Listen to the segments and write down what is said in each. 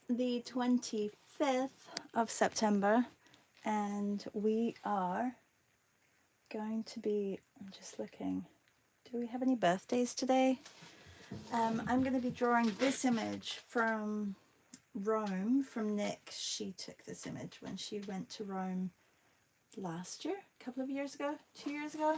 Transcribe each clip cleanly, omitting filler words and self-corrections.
the 25th of September, and we are going to be, I'm just looking, do we have any birthdays today? I'm going to be drawing this image from Rome, from Nick. She took this image when she went to Rome last year, a couple of years ago, 2 years ago.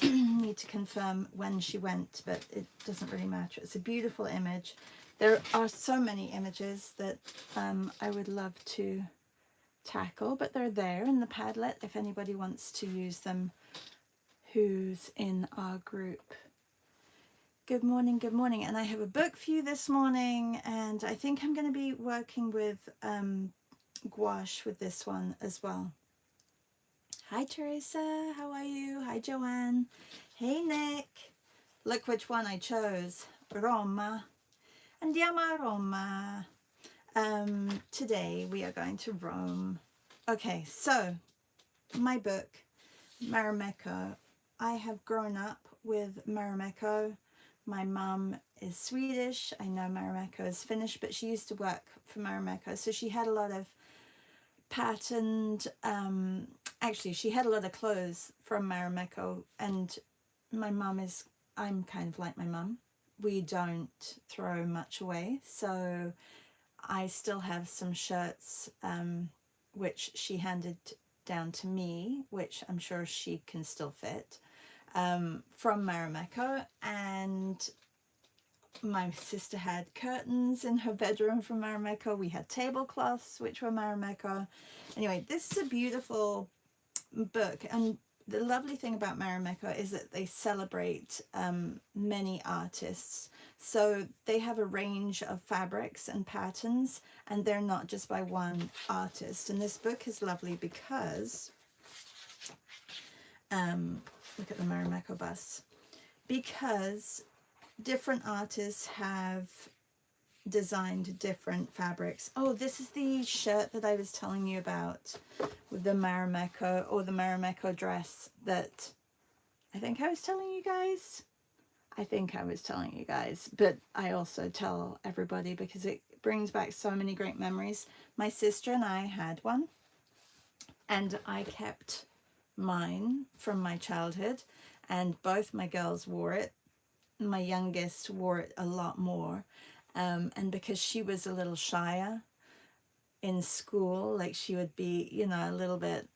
Need to confirm when she went, but it doesn't really matter. It's a beautiful image. There are so many images that I would love to tackle, but they're there in the Padlet if anybody wants to use them who's in our group. Good morning, and I have a book for you this morning, and I think I'm going to be working with gouache with this one as well. Hi Teresa, how are you? Hi Joanne. Hey Nick. Look which one I chose. Roma. Andiamo a Roma. Today we are going to Rome. Okay, so my book, Marimekko. I have grown up with Marimekko. My mum is Swedish. I know Marimekko is Finnish, but she used to work for Marimekko, so she had a lot of patterned, actually she had a lot of clothes from Marimekko, and my mum is, I'm kind of like my mum. We don't throw much away, so I still have some shirts which she handed down to me, which I'm sure she can still fit, from Marimekko. And my sister had curtains in her bedroom from Marimekko. We had tablecloths which were Marimekko. Anyway, this is a beautiful book, and the lovely thing about Marimekko is that they celebrate many artists. So they have a range of fabrics and patterns, and they're not just by one artist. And this book is lovely because, look at the Marimekko bus, because different artists have designed different fabrics. Oh, this is the shirt that I was telling you about with the Marimekko, or the Marimekko dress that I think I was telling you guys. But I also tell everybody because it brings back so many great memories. My sister and I had one, and I kept mine from my childhood, and both my girls wore it. My youngest wore it a lot more, and because she was a little shyer in school, like she would be, you know, a little bit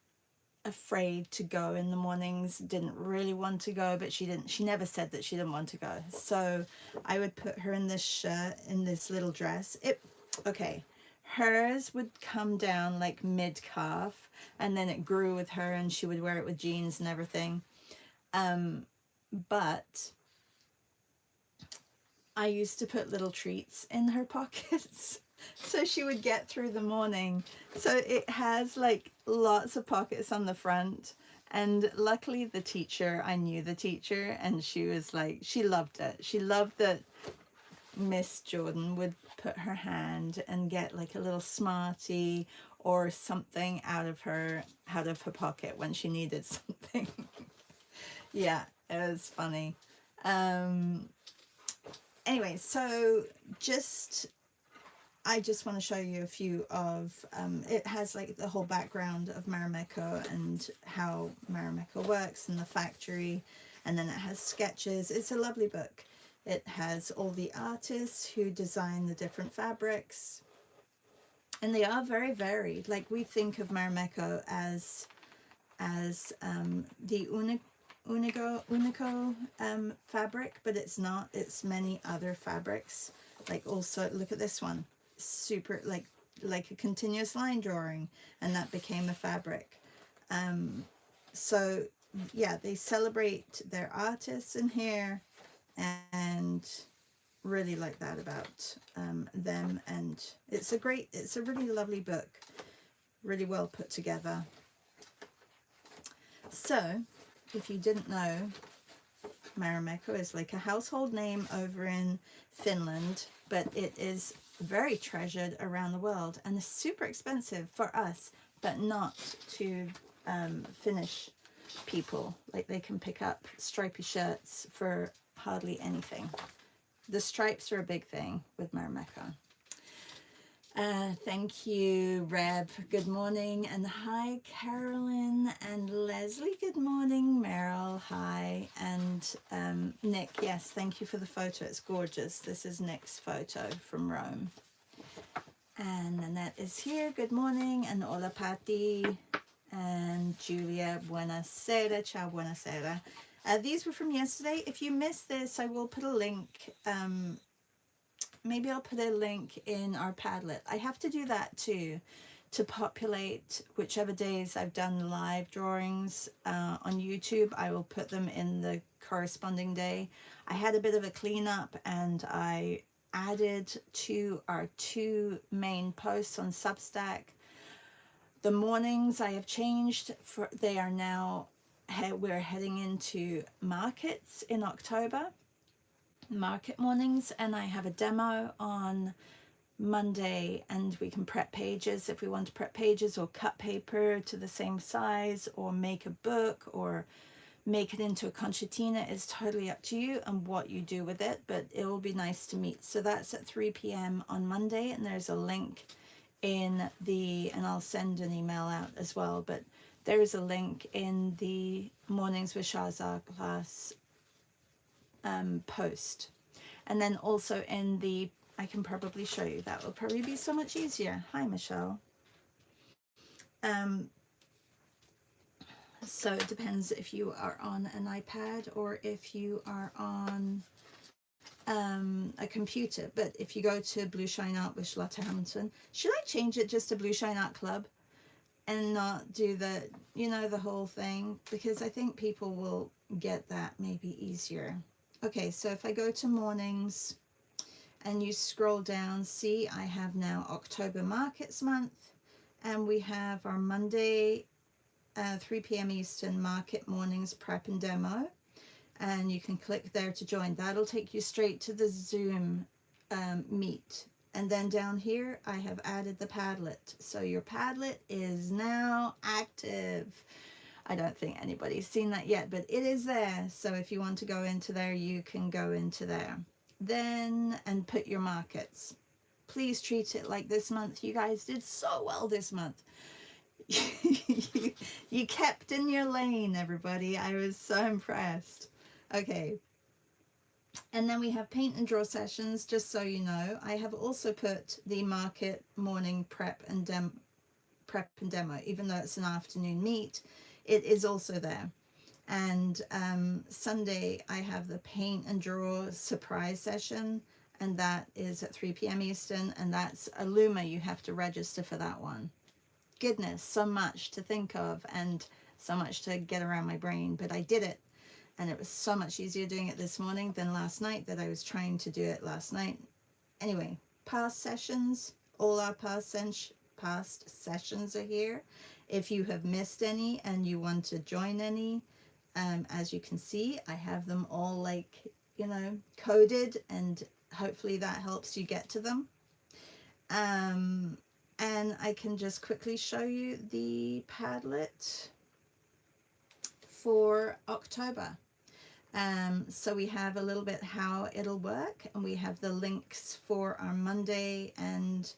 afraid to go in the mornings, didn't really want to go, but she never said that she didn't want to go. So I would put her in this shirt, in this little dress. Hers would come down like mid-calf, and then it grew with her, and she would wear it with jeans and everything. But I used to put little treats in her pockets so she would get through the morning. So it has like lots of pockets on the front, and luckily I knew the teacher, and she was like, she loved it. She loved that Miss Jordan would put her hand and get like a little Smartie or something out of her pocket when she needed something. Yeah, it was funny. Anyway, so I just want to show you a few of, it has like the whole background of Marimekko and how Marimekko works and the factory, and then it has sketches. It's a lovely book. It has all the artists who design the different fabrics, and they are very varied. Like, we think of Marimekko as the unico fabric, but it's not. It's many other fabrics. Like, also look at this one, super like a continuous line drawing, and that became a fabric. So yeah, they celebrate their artists in here, and really like that about them. And it's a really lovely book, really well put together. So if you didn't know, Marimekko is like a household name over in Finland, but it is very treasured around the world, and is super expensive for us, but not to Finnish people. Like, they can pick up stripy shirts for hardly anything. The stripes are a big thing with Marimekko. Thank you, Reb. Good morning. And hi, Carolyn and Leslie. Good morning, Meryl. Hi. And Nick, yes, thank you for the photo. It's gorgeous. This is Nick's photo from Rome. And Annette is here. Good morning. And hola, Patti. And Julia, buonasera. Ciao, buonasera. These were from yesterday. If you missed this, I will put a link. Maybe I'll put a link in our Padlet. I have to do that too, to populate whichever days I've done live drawings on YouTube. I will put them in the corresponding day. I had a bit of a cleanup and I added to our 2 main posts on Substack. The mornings I have changed, they are now, we're heading into markets in October, market mornings, and I have a demo on Monday, and we can prep pages if we want to prep pages, or cut paper to the same size, or make a book, or make it into a concertina. It's totally up to you and what you do with it, but it will be nice to meet. So that's at 3 p.m. on Monday, and there's a link in the, and I'll send an email out as well, but there is a link in the Mornings with Shahzad class post. And then also in the, I can probably show you, that will probably be so much easier. Hi, Michelle. So it depends if you are on an iPad or if you are on a computer. But if you go to Blue Shine Art with Charlotte Hamilton, should I change it just to Blue Shine Art Club and not do the, you know, the whole thing? Because I think people will get that maybe easier. Okay, so if I go to mornings and you scroll down, see I have now October Markets Month, and we have our Monday 3 p.m. Eastern market mornings prep and demo, and you can click there to join. That'll take you straight to the Zoom meet. And then down here I have added the Padlet, so your Padlet is now active. I don't think anybody's seen that yet, but it is there. So if you want to go into there, you can go into there. Then, and put your markets. Please treat it like this month. You guys did so well this month. You kept in your lane, everybody. I was so impressed. Okay. And then we have paint and draw sessions, just so you know. I have also put the market morning prep and demo, even though it's an afternoon meet. It is also there. And Sunday I have the paint and draw surprise session, and that is at 3 p.m. Eastern, and that's a Luma. You have to register for that one. Goodness, so much to think of and so much to get around my brain, but I did it, and it was so much easier doing it this morning than last night that I was trying to do it last night. Anyway, past sessions, all our past sessions are here. If you have missed any and you want to join any, as you can see, I have them all, like, you know, coded, and hopefully that helps you get to them. And I can just quickly show you the Padlet for October. So we have a little bit how it'll work, and we have the links for our Monday and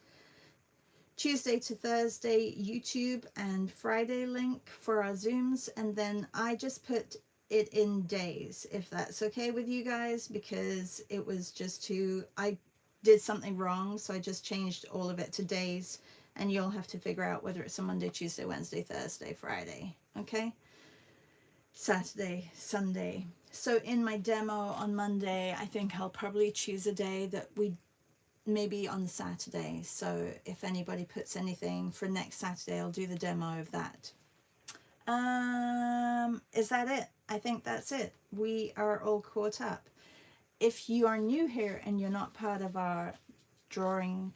Tuesday to Thursday YouTube and Friday link for our Zooms, and then I just put it in days, if that's okay with you guys, because it was just I did something wrong, so I just changed all of it to days, and you'll have to figure out whether it's a Monday, Tuesday, Wednesday, Thursday, Friday, okay? Saturday, Sunday. So in my demo on Monday, I think I'll probably choose a day that we maybe on Saturday. So if anybody puts anything for next Saturday, I'll do the demo of that. Is that it? I think that's it. We are all caught up. If you are new here and you're not part of our drawing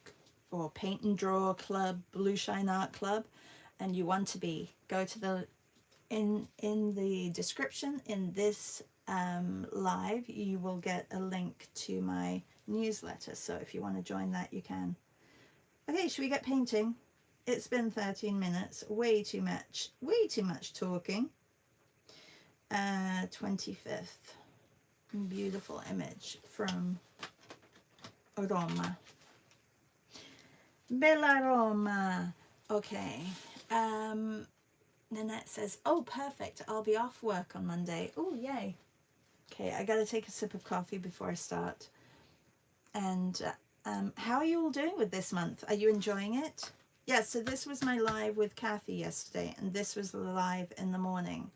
or paint and draw club, Blue Shine Art Club, and you want to be, go to the in the description in this live, you will get a link to my newsletter, so if you want to join that, you can. Okay, should we get painting? It's been 13 minutes, way too much talking. 25th, beautiful image from Roma. Bella Roma. Okay. Nanette says, oh, perfect. I'll be off work on Monday. Oh, yay. Okay, I got to take a sip of coffee before I start. And how are you all doing with this month? Are you enjoying it? Yeah, so this was my live with Kathy yesterday, and this was the live in the morning.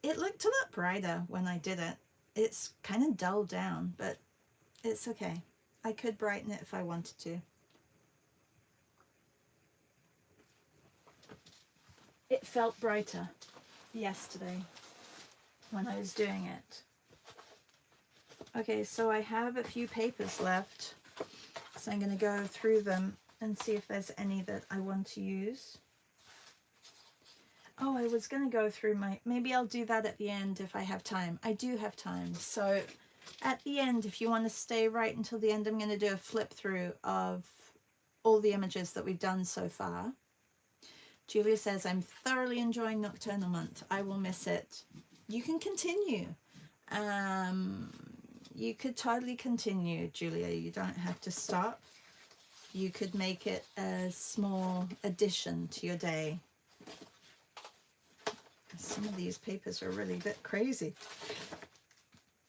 It looked a lot brighter when I did it. It's kind of dulled down, but it's okay. I could brighten it if I wanted to. It felt brighter yesterday when I was doing it. Okay, so I have a few papers left, so I'm going to go through them and see if there's any that I want to use. Oh, I was going to go through my, maybe I'll do that at the end if I have time. I do have time. So at the end, if you want to stay right until the end, I'm going to do a flip through of all the images that we've done so far. Julia says, I'm thoroughly enjoying Nocturnal month. I will miss it. You can continue. You could totally continue, Julia. You don't have to stop. You could make it a small addition to your day. Some of these papers are really a bit crazy.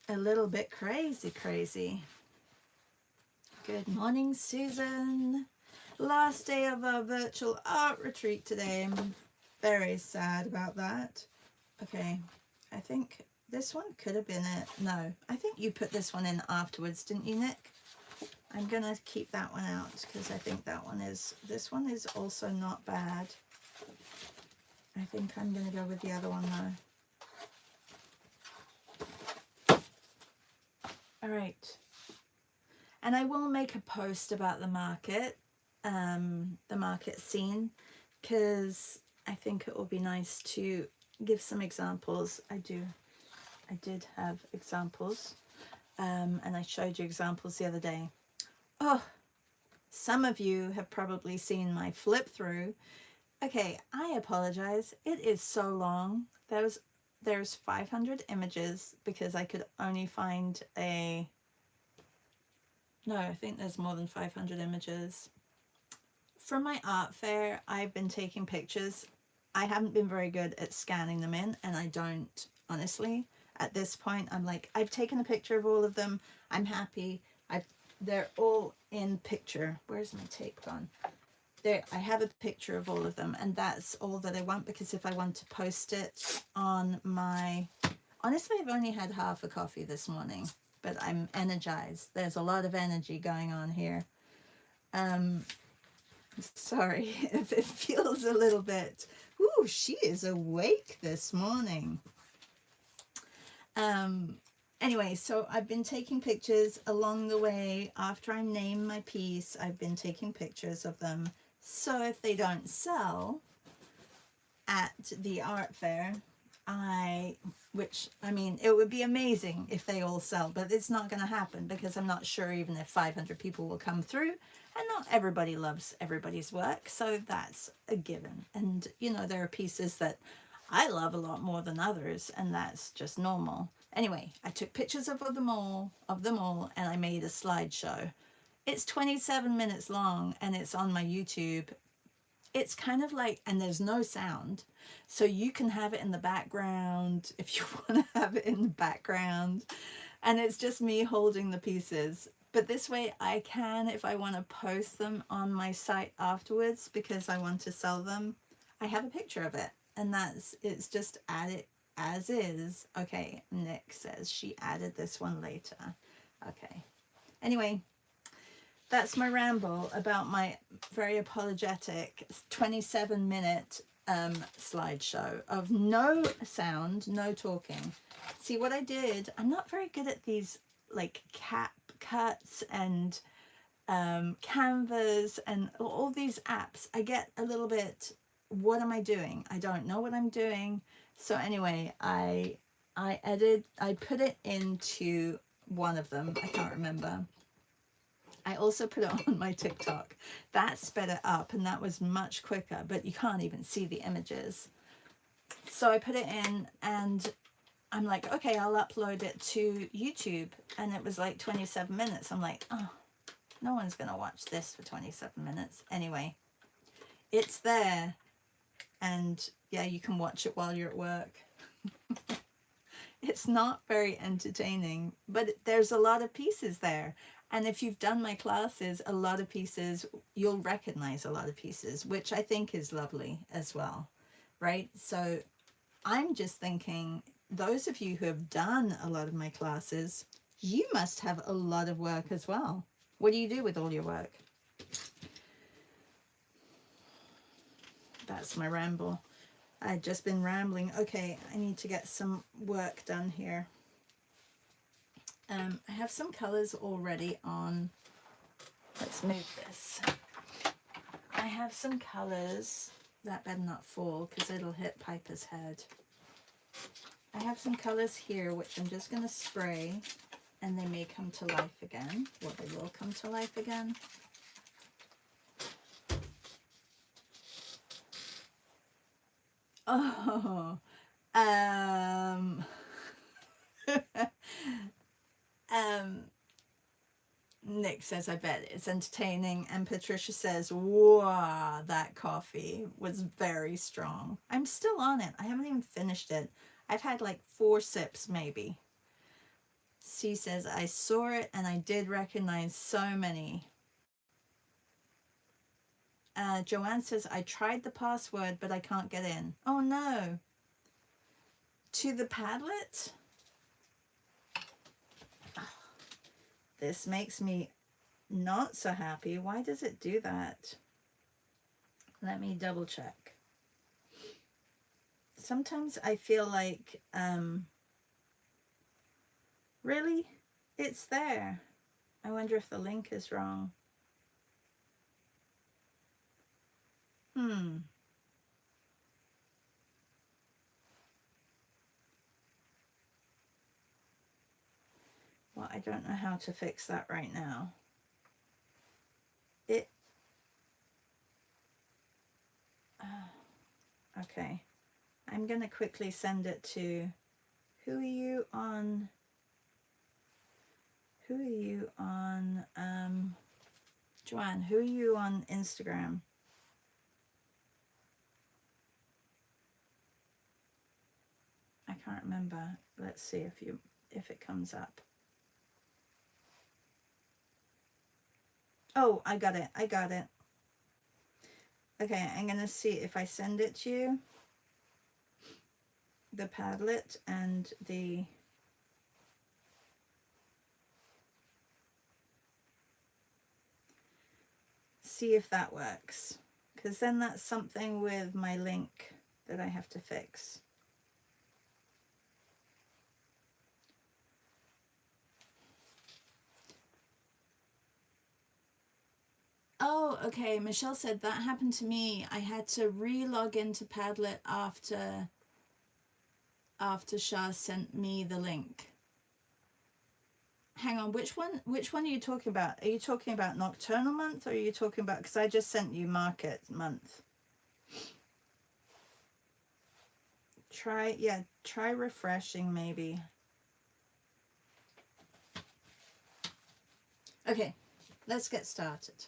A little bit crazy. Good morning, Susan. Last day of our virtual art retreat today. I'm very sad about that. Okay, I think this one could have been it. No, I think you put this one in afterwards, didn't you, Nick? I'm gonna keep that one out because I think that one is, this one is also not bad. I think I'm gonna go with the other one though. All right. And I will make a post about the market scene, because I think it will be nice to give some examples. I did have examples, and I showed you examples the other day. Oh, some of you have probably seen my flip through. Okay, I apologize. It is so long. There's 500 images because I could only find no, I think there's more than 500 images. From my art fair, I've been taking pictures. I haven't been very good at scanning them in, and I don't, honestly. At this point, I'm like, I've taken a picture of all of them. I'm happy. They're all in picture. Where's my tape gone? There, I have a picture of all of them, and that's all that I want, because if I want to post it on my... Honestly, I've only had half a coffee this morning, but I'm energized. There's a lot of energy going on here. Sorry if it feels a little bit... Ooh, she is awake this morning. Anyway, so I've been taking pictures along the way. After I name my piece, I've been taking pictures of them. So if they don't sell at the art fair, which, I mean, it would be amazing if they all sell, but it's not going to happen, because I'm not sure even if 500 people will come through, and not everybody loves everybody's work, so that's a given. And, you know, there are pieces that I love a lot more than others, and that's just normal. Anyway, I took pictures of them all, and I made a slideshow. It's 27 minutes long, and it's on my YouTube. It's kind of like, and there's no sound, so you can have it in the background if you want to have it in the background, and it's just me holding the pieces. But this way I can, if I want to post them on my site afterwards because I want to sell them, I have a picture of it, and it's just added as is. Okay, Nick says she added this one later. Okay, anyway, that's my ramble about my very apologetic 27-minute slideshow of no sound, no talking. See what I did? I'm not very good at these like cap cuts and Canvas and all these apps. I get a little bit, what am I doing? I don't know what I'm doing. So anyway, I put it into one of them. I can't remember. I also put it on my TikTok. That sped it up, and that was much quicker, but you can't even see the images. So I put it in, and I'm like, okay, I'll upload it to YouTube. And it was like 27 minutes. I'm like, oh, No one's going to watch this for 27 minutes. Anyway, it's there. And yeah, you can watch it while you're at work. It's not very entertaining, but there's a lot of pieces there. And if you've done my classes, a lot of pieces, you'll recognize a lot of pieces, which I think is lovely as well, right? So I'm just thinking, those of you who have done a lot of my classes, you must have a lot of work as well. What do you do with all your work? That's my ramble. I've just been rambling. Okay, I need to get some work done here. I have some colors already on. Let's move this. I have some colors. That better not fall because it'll hit Piper's head. I have some colors here which I'm just going to spray, and they may come to life again. Well, they will come to life again. Oh, Nick says, I bet it's entertaining. And Patricia says, wow, that coffee was very strong. I'm still on it. I haven't even finished it. I've had like 4 sips maybe. C says, I saw it and I did recognize so many. Joanne says, I tried the password, but I can't get in. Oh no. To the Padlet? This makes me not so happy. Why does it do that? Let me double check. Sometimes I feel like, really? It's there. I wonder if the link is wrong. Well, I don't know how to fix that right now. Okay. I'm going to quickly send it to, who are you on, Joanne, who are you on Instagram? I can't remember. Let's see if it comes up. Oh, I got it. Okay, I'm gonna see if I send it to you. The Padlet and the see if that works, because then that's something with my link that I have to fix. Oh, okay. Michelle said that happened to me. I had to re-log into Padlet after Shah sent me the link. Hang on, which one are you talking about? Are you talking about Nocturnal month, or are you talking about, because I just sent you Market month. Try refreshing maybe. Okay, let's get started.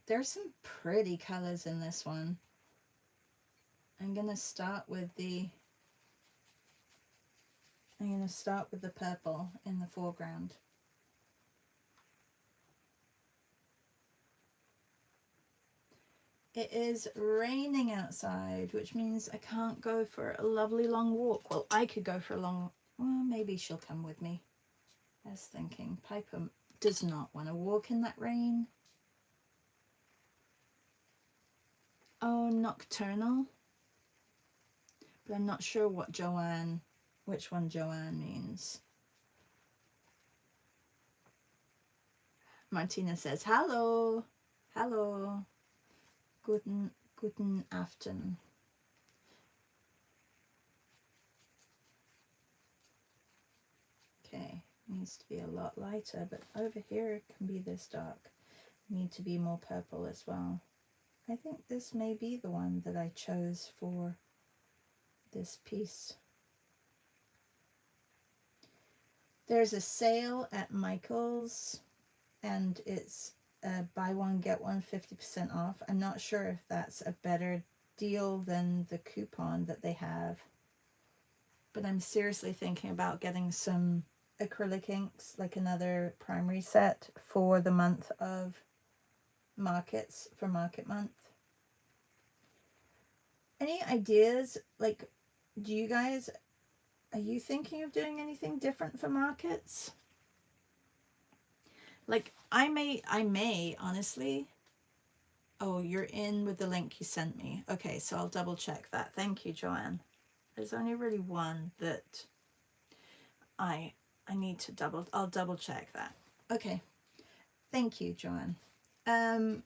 There's some pretty colors in this one. I'm gonna start with the purple in the foreground. It is raining outside, which means I can't go for a lovely long walk. Well, I could go for a long, well, maybe she'll come with me. I was thinking, Piper does not want to walk in that rain. Oh, Nocturnal. But I'm not sure what which one Joanne means. Martina says, hello. Hello. Guten Afternoon. Okay, needs to be a lot lighter, but over here it can be this dark. Need to be more purple as well. I think this may be the one that I chose for this piece. There's a sale at Michael's, and it's buy one get one 50% off. I'm not sure if that's a better deal than the coupon that they have, but I'm seriously thinking about getting some acrylic inks, like another primary set for the month of markets, for market month. Any ideas? Like, do you guys, are you thinking of doing anything different for markets? Like, I may honestly. Oh, you're in with the link you sent me. Okay, so I'll double check that. Thank you, Joanne. There's only really one that I need to I'll double check that. Okay. Thank you, Joanne. I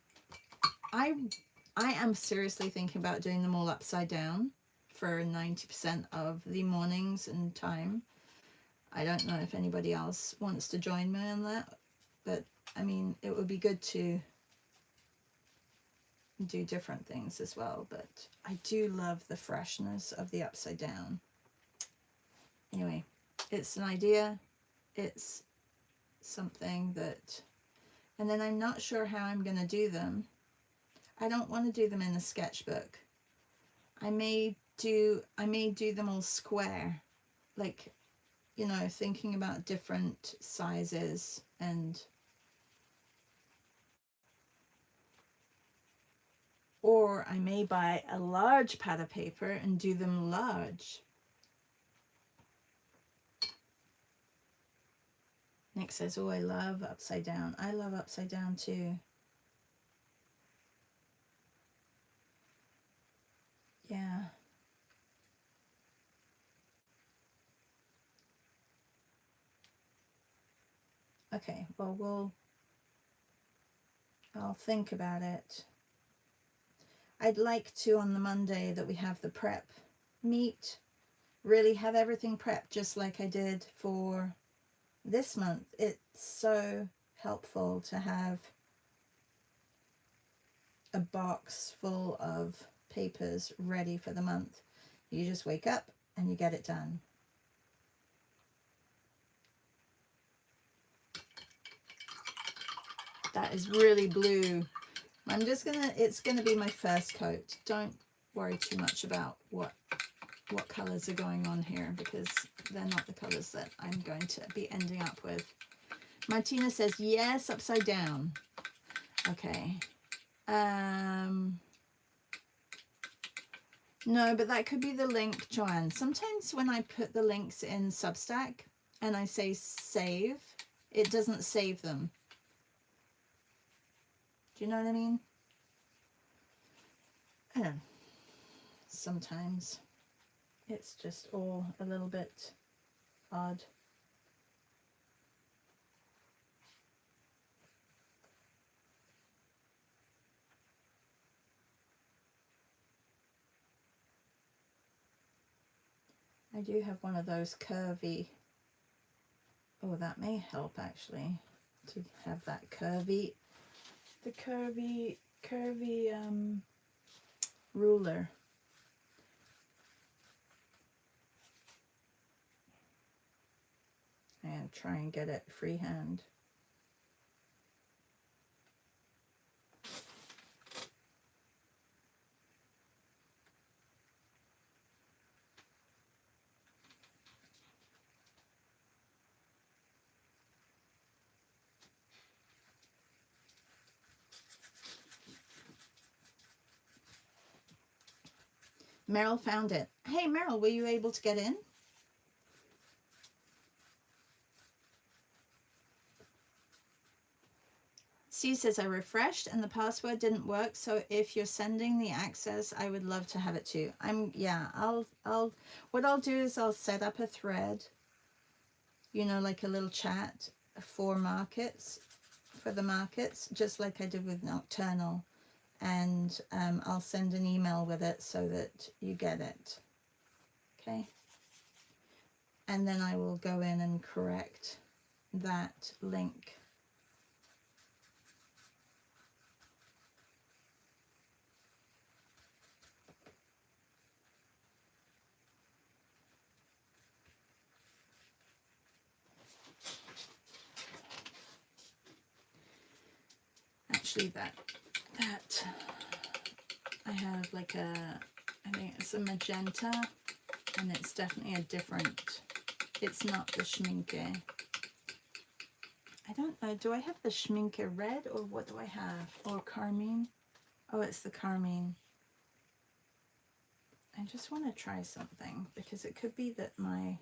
am seriously thinking about doing them all upside down for 90% of the mornings and time. I don't know if anybody else wants to join me on that, but I mean, it would be good to do different things as well, but I do love the freshness of the upside down. Anyway, it's an idea. It's something that, and then I'm not sure how I'm going to do them. I don't want to do them in a sketchbook. I may do them all square, like, you know, thinking about different sizes, and or I may buy a large pad of paper and do them large. Nick says, oh, I love upside down. I love upside down too. Yeah. Okay, well, I'll think about it. I'd like to, on the Monday that we have the prep meet, really have everything prepped just like I did for this month. It's so helpful to have a box full of papers ready for the month. You just wake up and you get it done. That is really blue. I'm just gonna, it's gonna be my first coat. Don't worry too much about what colors are going on here, because they're not the colors that I'm going to be ending up with. Martina says, yes, upside down. Okay. No, but that could be the link, Joanne. Sometimes when I put the links in Substack and I say save, it doesn't save them. Do you know what I mean? I don't know. Sometimes it's just all a little bit odd. I do have one of those curvy. Oh, that may help actually, to have that curvy, the curvy ruler. And try and get it freehand. Meryl found it. Hey, Meryl, were you able to get in? Steve says, I refreshed and the password didn't work. So if you're sending the access, I would love to have it too. What I'll do is I'll set up a thread, you know, like a little chat for markets, for the markets, just like I did with Nocturnal. And I'll send an email with it so that you get it. Okay. And then I will go in and correct that link. actually that I have like a, I think it's a magenta, and it's definitely a different, it's not the Schminke. I don't know, do I have the Schminke red, or what do I have? Or carmine? Oh, it's the carmine. I just want to try something, because it could be that my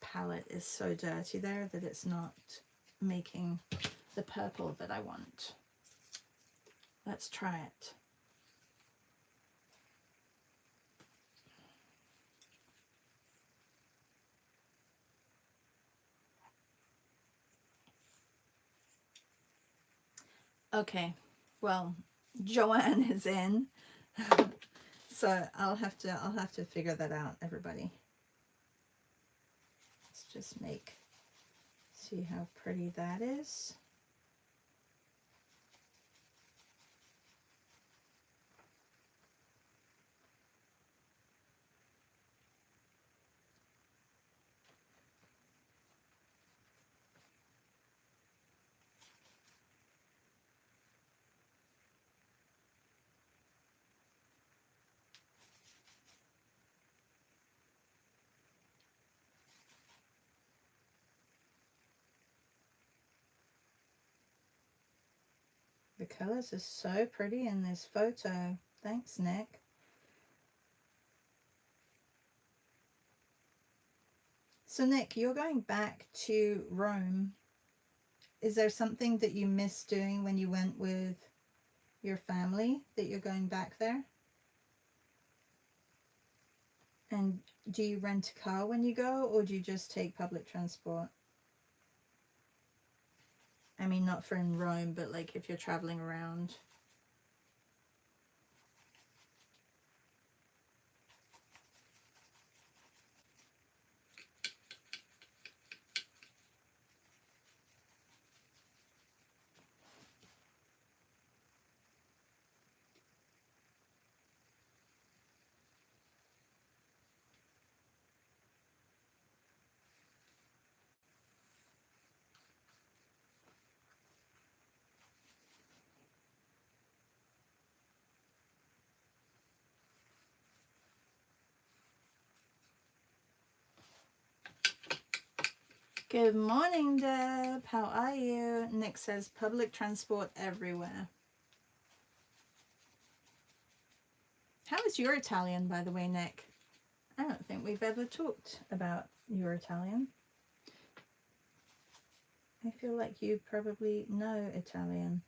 palette is so dirty there that it's not making the purple that I want. Let's try it. Okay, well, Joanne is in, so I'll have to figure that out, everybody. Let's just see how pretty that is. The colors are so pretty in this photo. Thanks, Nick. So Nick, you're going back to Rome. Is there something that you missed doing when you went with your family that you're going back there? And do you rent a car when you go, or do you just take public transport? I mean, not for in Rome, but like if you're traveling around. Good morning, Deb. How are you? Nick says public transport everywhere. How is your Italian, by the way, Nick? I don't think we've ever talked about your Italian. I feel like you probably know Italian.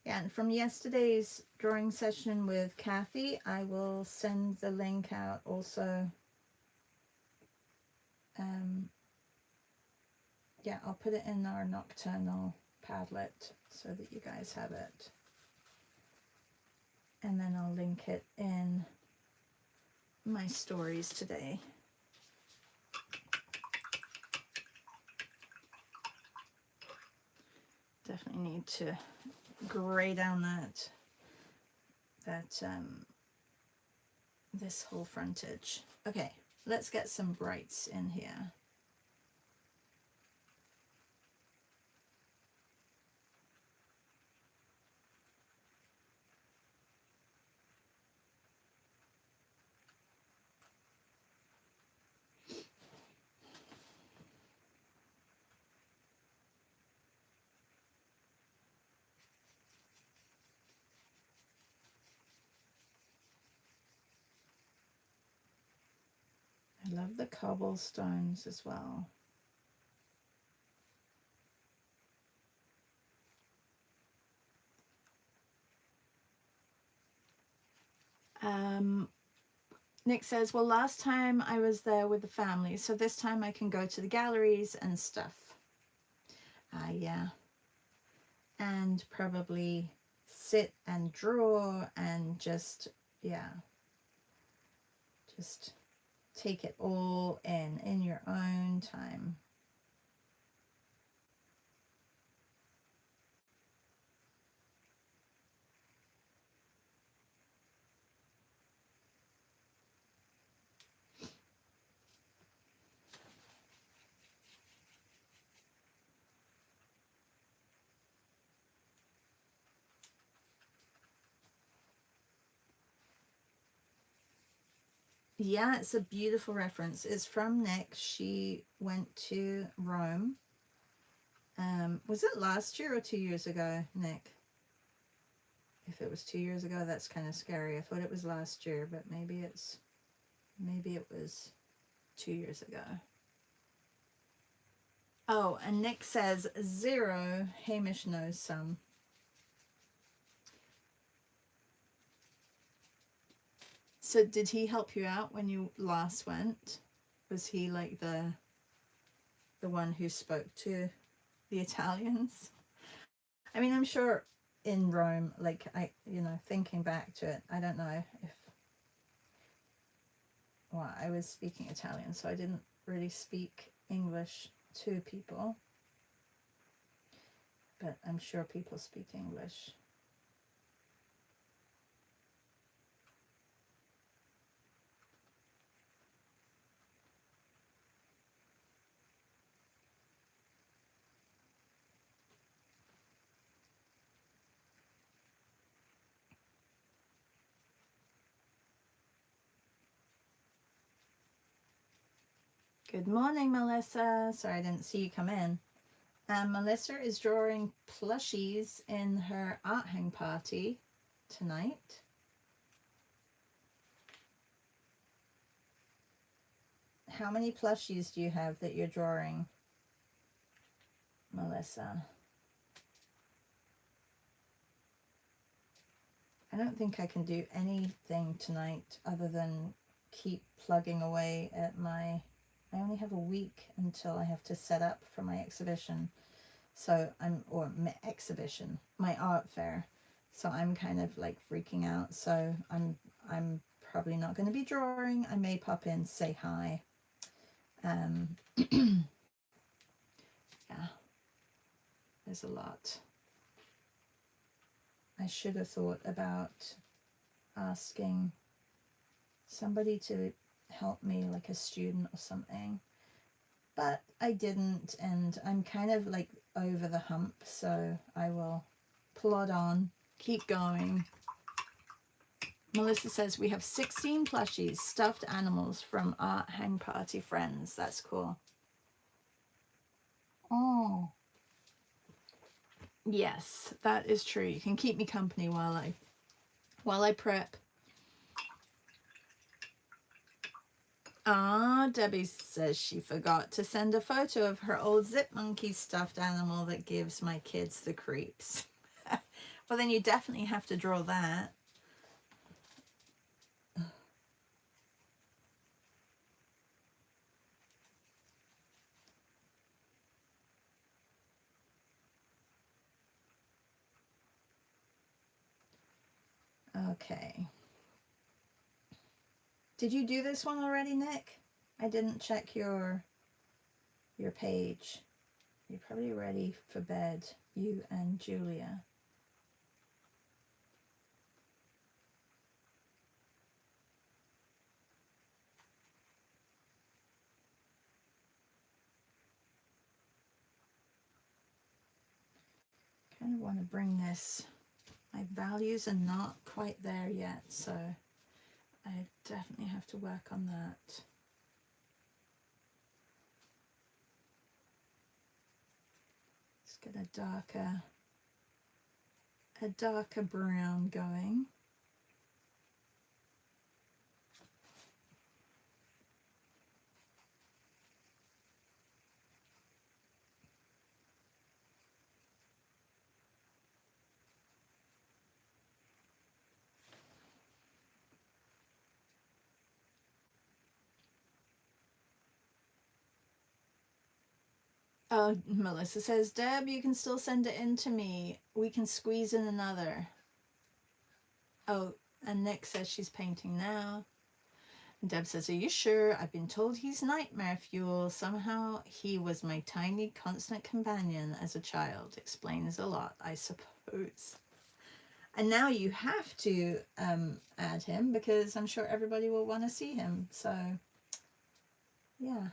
Yeah, and from yesterday's drawing session with Kathy, I will send the link out also. Yeah, I'll put it in our Nocturnal Padlet so that you guys have it. And then I'll link it in my stories today. Definitely need to gray down this whole frontage. Okay, let's get some brights in here. I love the cobblestones as well. Nick says, well, last time I was there with the family, so this time I can go to the galleries and stuff. Yeah. And probably sit and draw and just, yeah, just take it all in your own time. Yeah, it's a beautiful reference. It's from Nick. She went to Rome. Was it last year or 2 years ago, Nick? If it was 2 years ago, that's kind of scary. I thought it was last year, but maybe it was 2 years ago. Oh, and Nick says 0. Hamish knows some. So did he help you out when you last went? Was he like the one who spoke to the Italians? I mean, I'm sure in Rome, like thinking back to it, I don't know if, well, I was speaking Italian, so I didn't really speak English to people, but I'm sure people speak English. Good morning, Melissa. Sorry I didn't see you come in. Melissa is drawing plushies in her art hang party tonight. How many plushies do you have that you're drawing, Melissa? I don't think I can do anything tonight other than keep plugging away at my... I only have a week until I have to set up for my exhibition. So my exhibition, my art fair. So I'm kind of like freaking out. So I'm probably not going to be drawing. I may pop in, say hi. Yeah, there's a lot. I should have thought about asking somebody to help me, like a student or something, but I didn't, and I'm kind of like over the hump, so I will plod on, keep going. Melissa says we have 16 plushies, stuffed animals from our hang party friends. That's cool. Oh, yes, that is true. You can keep me company while I prep. Ah, Debbie says she forgot to send a photo of her old Zip Monkey stuffed animal that gives my kids the creeps. Well, then you definitely have to draw that. Okay. Did you do this one already, Nick? I didn't check your page. You're probably ready for bed, you and Julia. Kind of want to bring this. My values are not quite there yet, so I definitely have to work on that. Let's get a darker brown going. Oh, Melissa says, Deb, you can still send it in to me. We can squeeze in another. Oh, and Nick says she's painting now. And Deb says, are you sure? I've been told he's nightmare fuel. Somehow he was my tiny constant companion as a child. Explains a lot, I suppose. And now you have to add him because I'm sure everybody will want to see him. So, yeah.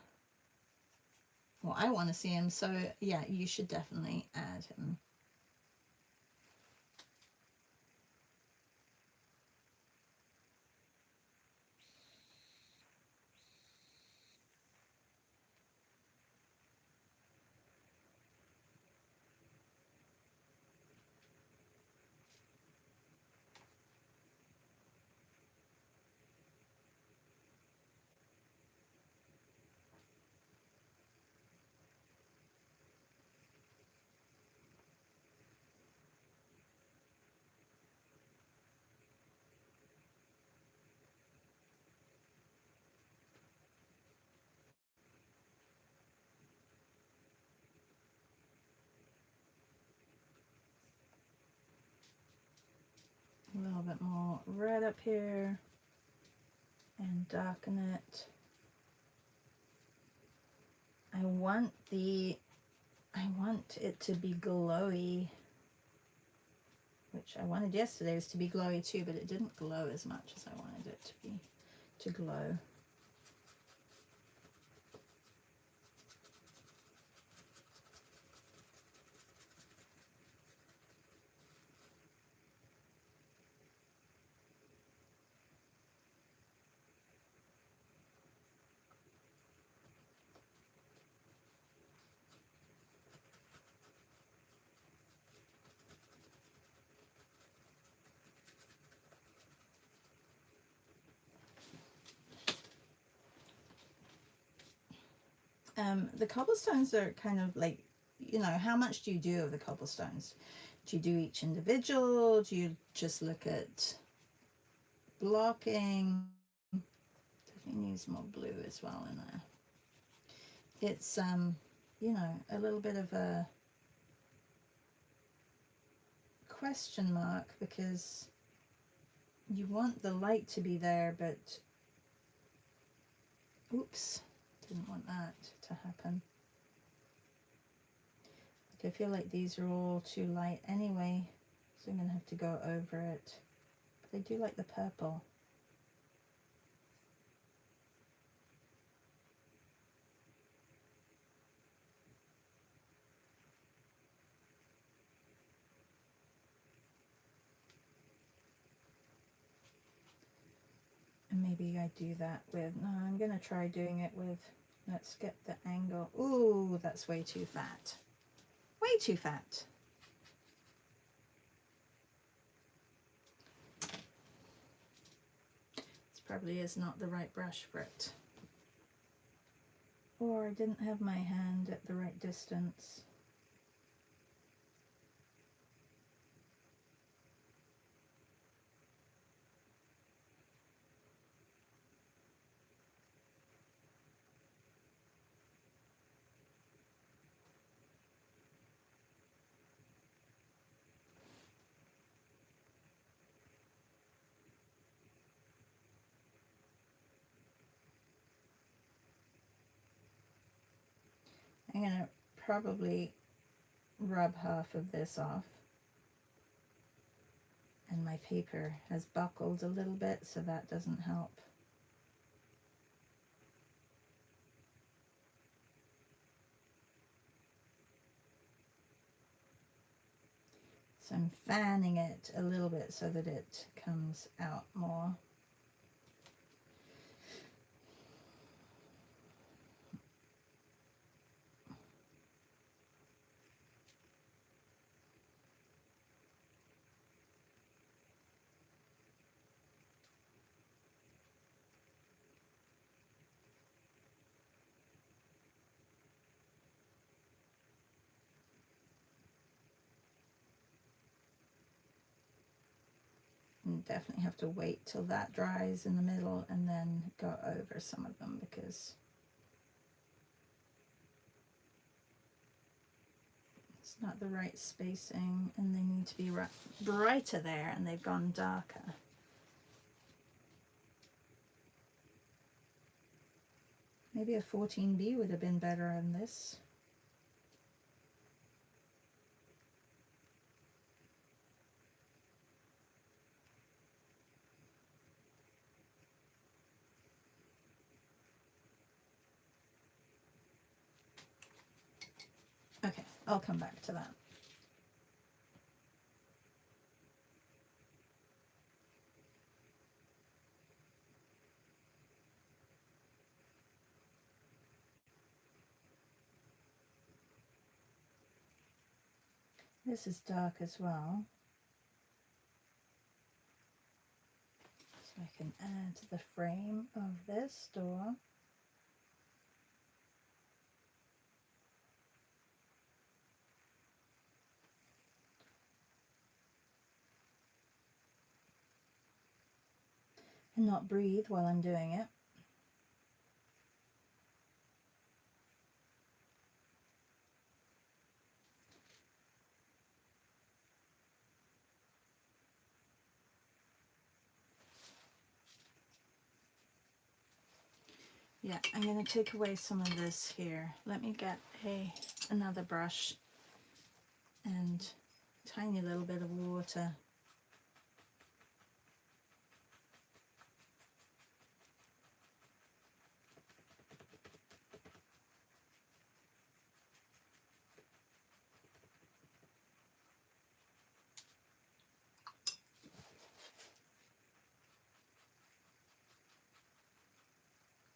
Well, I want to see him, so yeah, you should definitely add him. little bit more red up here and darken it. I want it to be glowy, which I wanted yesterday's to be glowy too, but it didn't glow as much as I wanted it to glow. The cobblestones are kind of like, you know, how much do you do of the cobblestones? Do you do each individual? Do you just look at blocking? Definitely needs more blue as well in there. It's, you know, a little bit of a question mark because you want the light to be there, but oops, didn't want that to happen. I feel like these are all too light anyway, so I'm going to have to go over it. But I do like the purple. And maybe I do that with, no, I'm going to try doing it with, let's get the angle. Ooh, that's way too fat. Way too fat. This probably is not the right brush for it. Or I didn't have my hand at the right distance. I'm going to probably rub half of this off. And my paper has buckled a little bit, so that doesn't help. So I'm fanning it a little bit so that it comes out more. And definitely have to wait till that dries in the middle and then go over some of them because it's not the right spacing and they need to be brighter there and they've gone darker. Maybe a 14B would have been better on this. Okay, I'll come back to that. This is dark as well. So I can add the frame of this door. And not breathe while I'm doing it. Yeah, I'm going to take away some of this here. Let me get another brush and a tiny little bit of water.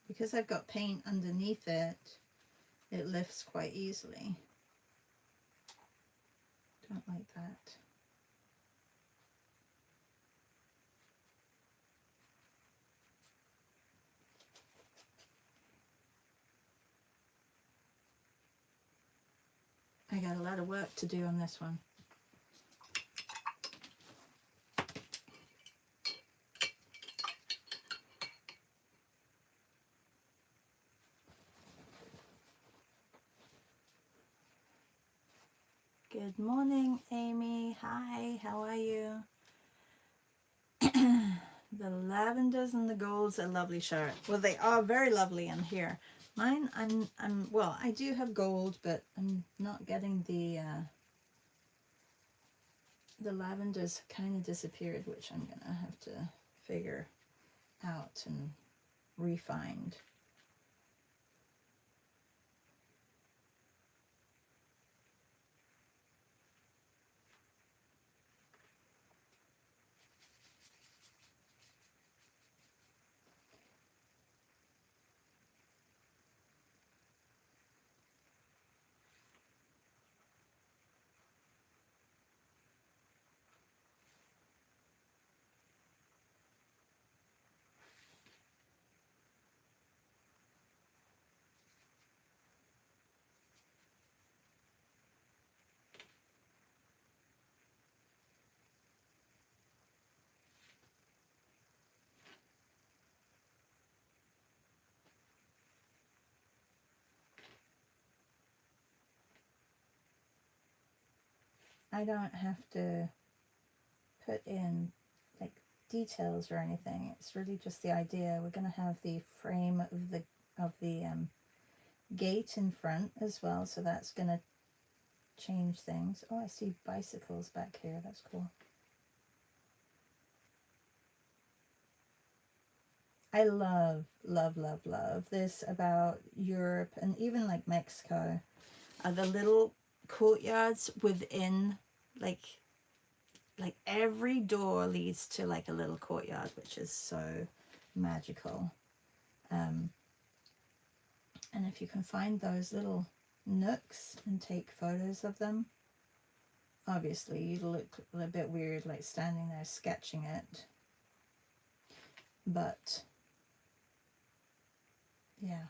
Because I've got paint underneath it, it lifts quite easily. Don't like that. I got a lot of work to do on this one. Good morning, Amy. Hi, how are you? The lavenders and the golds are lovely, Charlotte. Well, they are very lovely in here. Mine, well, I do have gold, but I'm not getting the lavenders kind of disappeared, which I'm gonna have to figure out and refine. I don't have to put in like details or anything. It's really just the idea. We're going to have the frame of the gate in front as well, so that's going to change things. Oh, I see bicycles back here. That's cool. I love, love, love, love this about Europe and even like Mexico, are the little courtyards within, like every door leads to like a little courtyard, which is so magical. And if you can find those little nooks and take photos of them, obviously you look a bit weird like standing there sketching it, but yeah.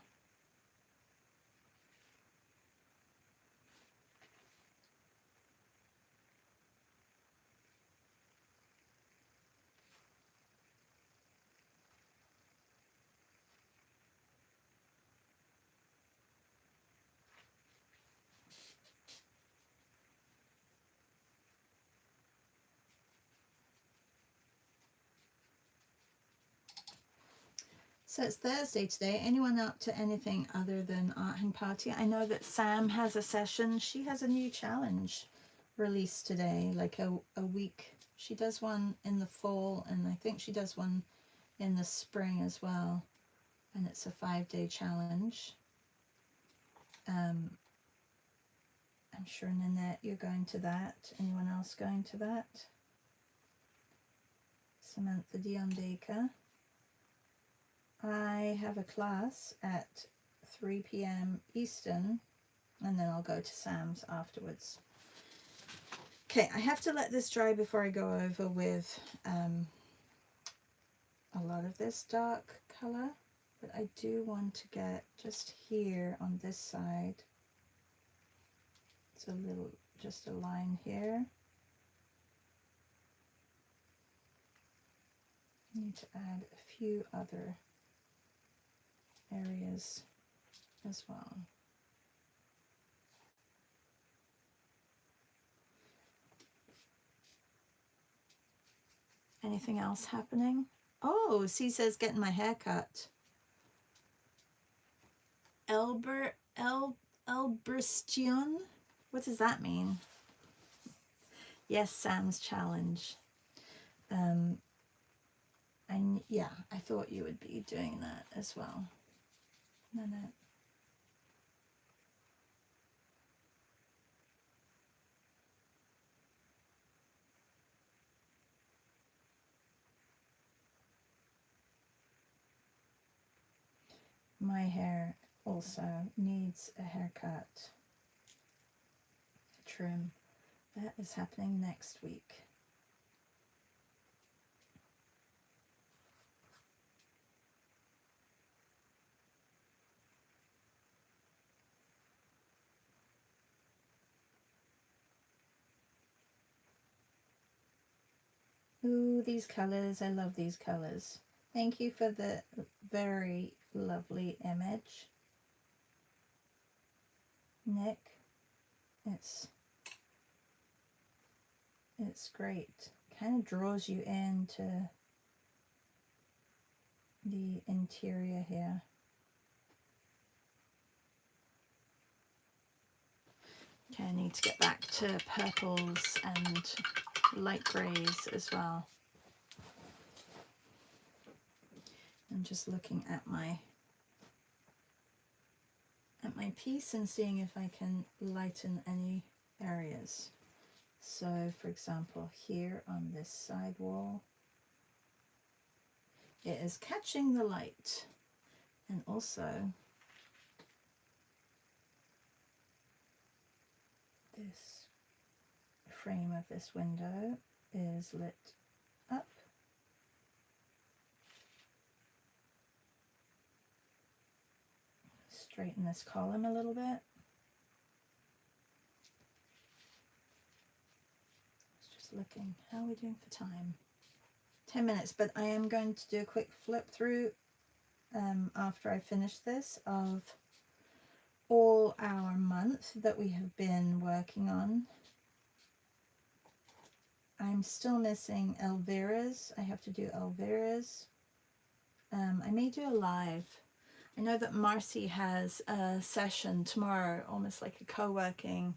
So it's Thursday today. Anyone up to anything other than art and party? I know that Sam has a session. She has a new challenge released today, like a week. She does one in the fall, and I think she does one in the spring as well. And it's a 5-day challenge. I'm sure, Nanette, you're going to that. Anyone else going to that? Samantha Dion Baker. I have a class at 3 p.m. Eastern, and then I'll go to Sam's afterwards. Okay, I have to let this dry before I go over with a lot of this dark color, but I do want to get just here on this side. It's a little, just a line here. I need to add a few other areas as well. Anything else happening? Oh, C says getting my hair cut. Elberstion. What does that mean? Yes, Sam's challenge. And yeah, I thought you would be doing that as well. No. My hair also needs a haircut, a trim. That is happening next week. Ooh, these colors. I love these colors. Thank you for the very lovely image, Nick. It's great. Kind of draws you into the interior here. Okay, I need to get back to purples and light greys as well. I'm just looking at my piece and seeing if I can lighten any areas. So for example, here on this side wall, it is catching the light, and also this frame of this window is lit up. Straighten this column a little bit. Just looking, how are we doing for time? 10 minutes, but I am going to do a quick flip through after I finish this of all our month that we have been working on. I'm still missing Elvira's. I have to do Elvira's. I may do a live. I know that Marcie has a session tomorrow, almost like a co-working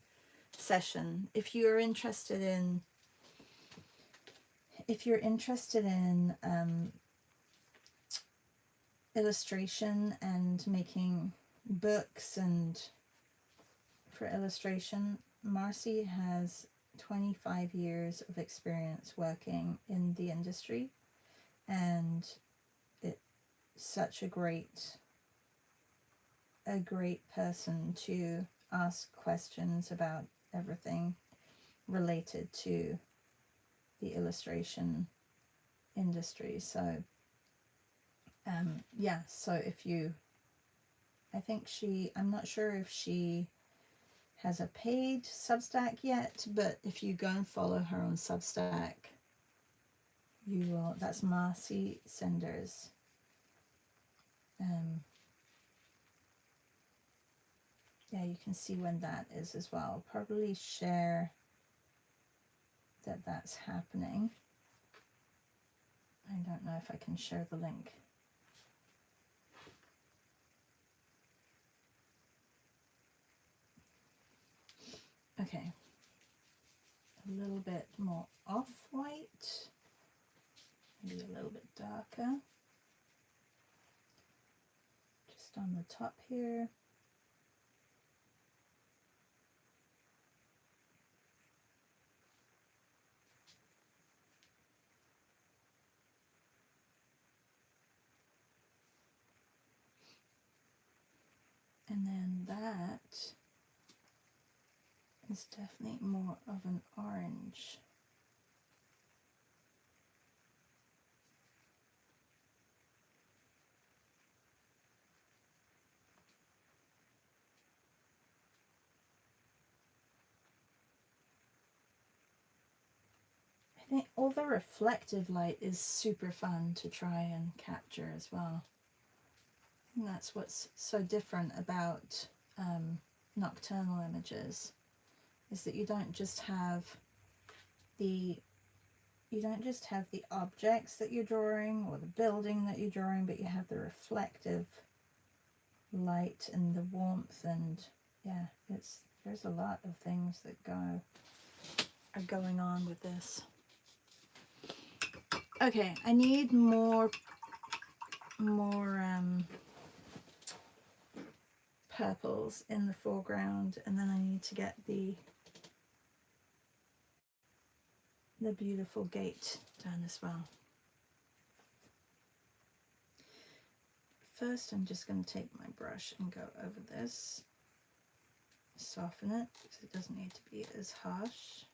session. If you're interested in illustration and making books and for illustration, Marcie has 25 years of experience working in the industry, and it's such a great person to ask questions about everything related to the illustration industry. So yeah, so if you, I'm not sure if she has a paid Substack yet, but if you go and follow her on Substack, you will. That's Marcie Senders. Yeah, you can see when that is as well. I'll probably share that that's happening. I don't know if I can share the link. Okay, a little bit more off-white, maybe a little bit darker, just on the top here. And then that is definitely more of an orange. I think all the reflective light is super fun to try and capture as well. And that's what's so different about nocturnal images, is that you don't just have the objects that you're drawing or the building that you're drawing, but you have the reflective light and the warmth, and yeah, there's a lot of things that are going on with this. Okay, I need more purples in the foreground, and then I need to get the beautiful gate done as well. First, I'm just going to take my brush and go over this, soften it because it doesn't need to be as harsh.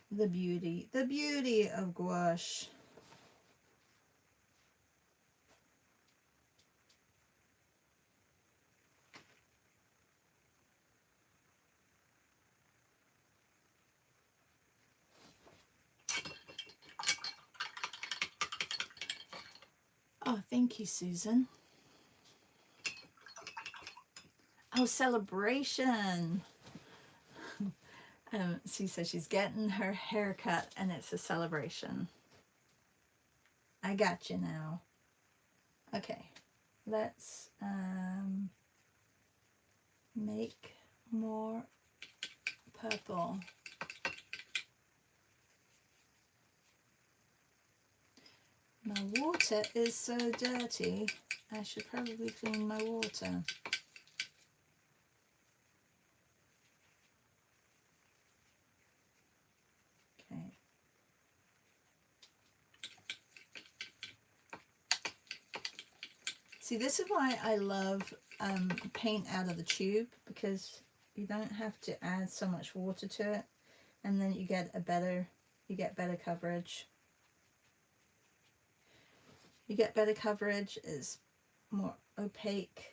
The beauty of gouache. Oh, thank you, Susan. Oh, celebration. She says she's getting her hair cut and it's a celebration. I got you now. Okay, let's make more purple. My water is so dirty. I should probably clean my water. Okay. See, this is why I love paint out of the tube, because you don't have to add so much water to it, and then you get better coverage. You get better coverage, it's more opaque.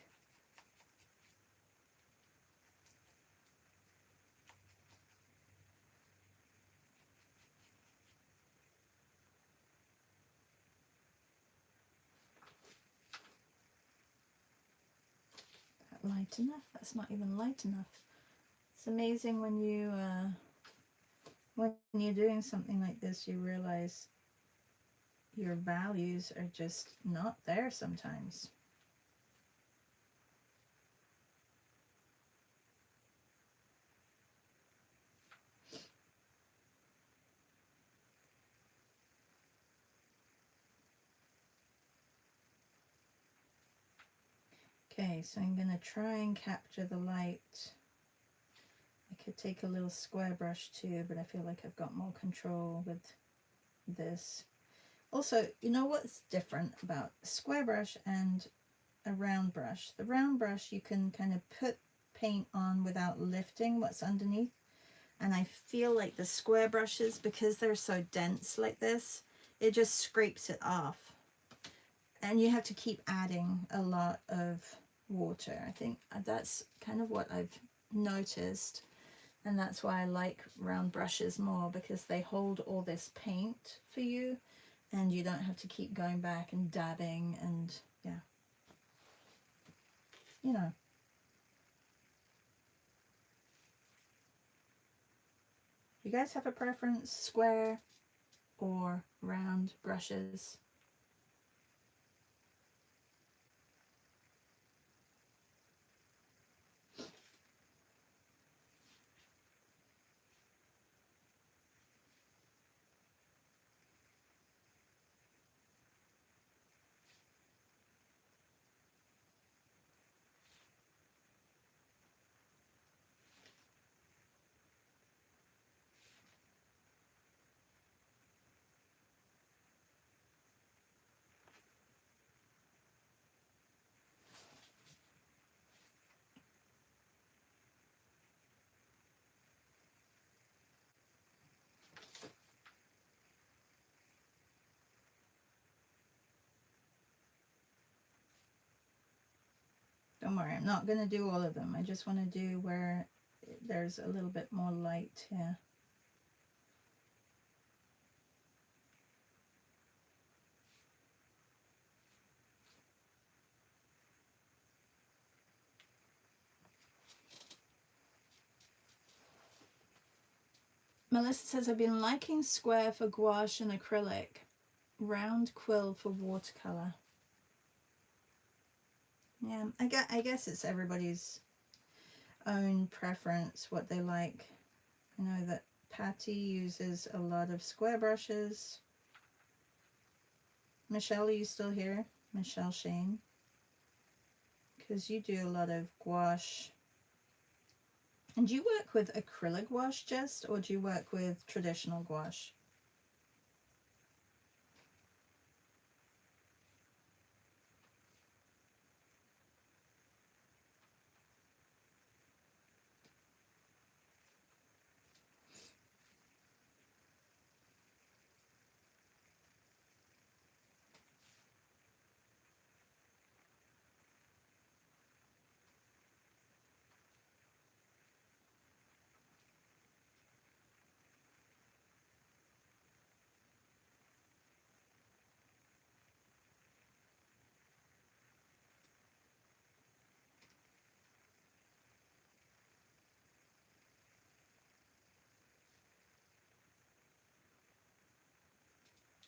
That light enough? That's not even light enough. It's amazing when you're doing something like this, you realize your values are just not there sometimes. Okay, so I'm going to try and capture the light. I could take a little square brush too, but I feel like I've got more control with this. Also, you know what's different about a square brush and a round brush? The round brush you can kind of put paint on without lifting what's underneath. And I feel like the square brushes, because they're so dense like this, it just scrapes it off. And you have to keep adding a lot of water. I think that's kind of what I've noticed. And that's why I like round brushes more, because they hold all this paint for you and you don't have to keep going back and dabbing and, yeah, you know. You guys have a preference, square or round brushes? Don't worry, I'm not going to do all of them. I just want to do where there's a little bit more light here. Melissa says, I've been liking square for gouache and acrylic, round quill for watercolor. Yeah, I guess it's everybody's own preference, what they like. I know that Patty uses a lot of square brushes. Michelle, are you still here? Michelle Shane? Because you do a lot of gouache. And do you work with acrylic gouache just, or do you work with traditional gouache?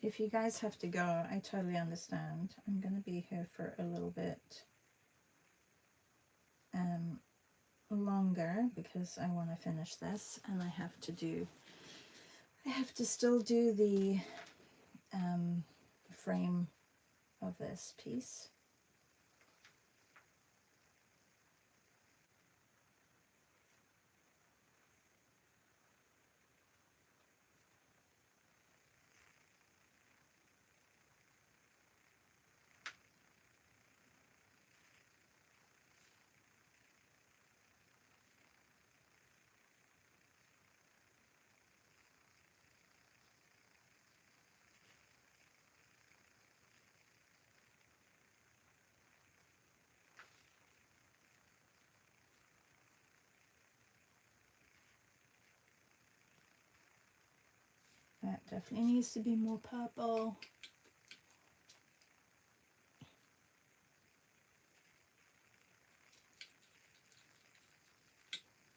If you guys have to go, I totally understand. I'm going to be here for a little bit longer because I want to finish this, and I have to still do the frame of this piece. That definitely needs to be more purple.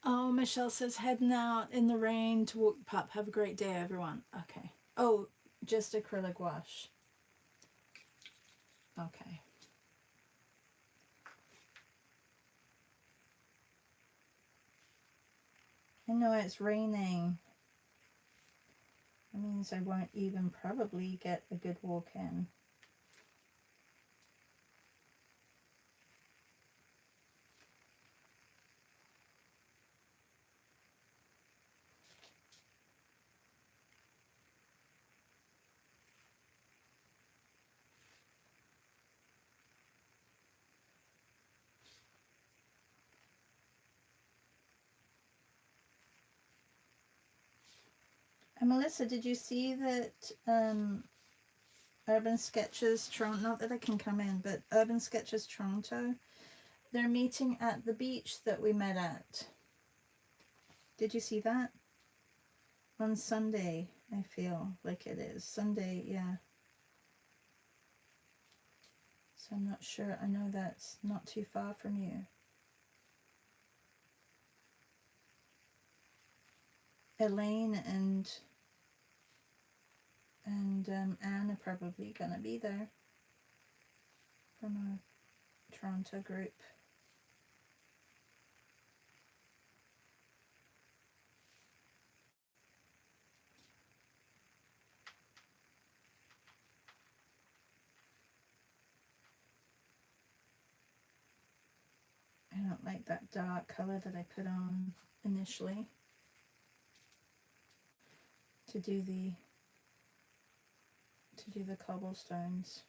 Oh, Michelle says heading out in the rain to walk pup. Have a great day, everyone. Okay. Oh, just acrylic gouache. Okay. I know it's raining. That means I won't even probably get a good walk in. And Melissa, did you see that Urban Sketches Toronto, not that I can come in, but Urban Sketches Toronto, they're meeting at the beach that we met at. Did you see that? On Sunday, I feel like it is. Sunday, yeah. So I'm not sure. I know that's not too far from you. Elaine and Anne are probably going to be there from our Toronto group. I don't like that dark color that I put on initially to do the cobblestones.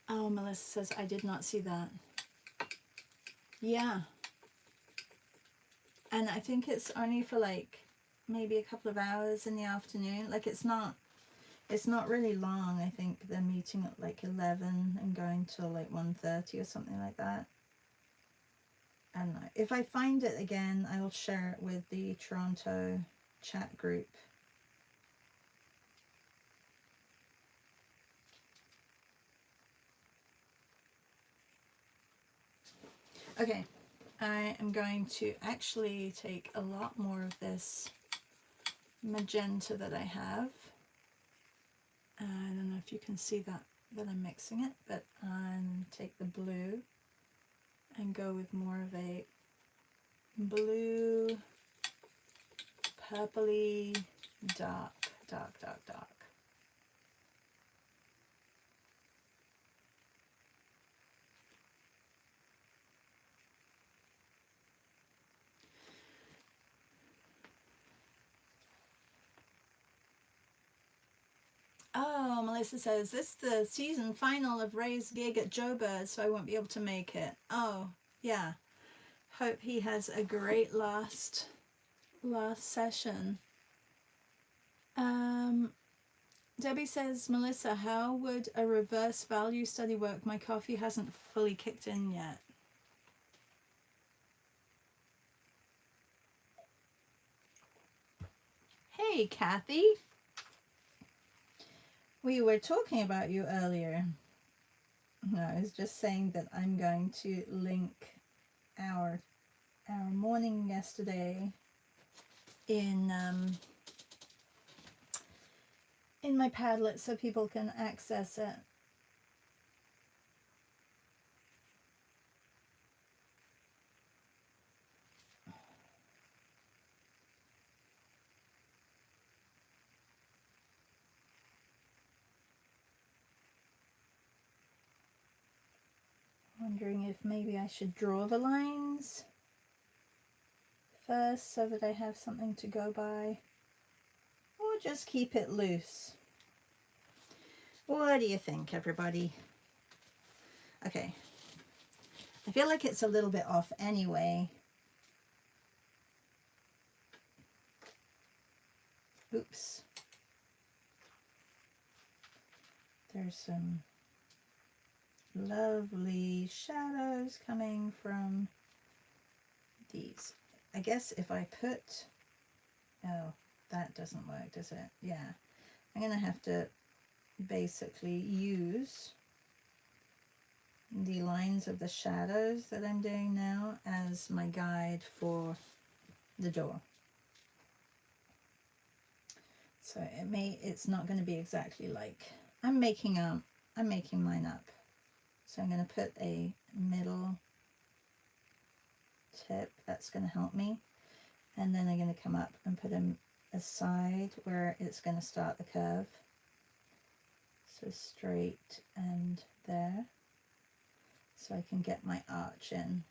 Oh, Melissa says, I did not see that. Yeah. And I think it's only for like maybe a couple of hours in the afternoon. Like it's not really long. I think they're meeting at like 11 and going till like 1:30 or something like that. And if I find it again, I will share it with the Toronto chat group. Okay, I am going to actually take a lot more of this magenta that I have. I don't know if you can see that I'm mixing it, but I'm take the blue and go with more of a blue, purpley, dark. Oh, Melissa says, this is the season final of Ray's gig at Joburg, so I won't be able to make it. Oh, yeah. Hope he has a great last session. Debbie says, Melissa, how would a reverse value study work? My coffee hasn't fully kicked in yet. Hey, Kathy. We were talking about you earlier. No, I was just saying that I'm going to link our morning yesterday in my Padlet so people can access it. Wondering if maybe I should draw the lines first so that I have something to go by, or just keep it loose. What do you think, everybody? Okay, I feel like it's a little bit off anyway. Oops. There's some lovely shadows coming from these. I guess if I put, oh, that doesn't work, does it? Yeah, I'm gonna have to basically use the lines of the shadows that I'm doing now as my guide for the door. So it's not going to be exactly like I'm making mine up. So I'm going to put a middle tip that's going to help me, and then I'm going to come up and put a side where it's going to start the curve. So straight and there, so I can get my arch in.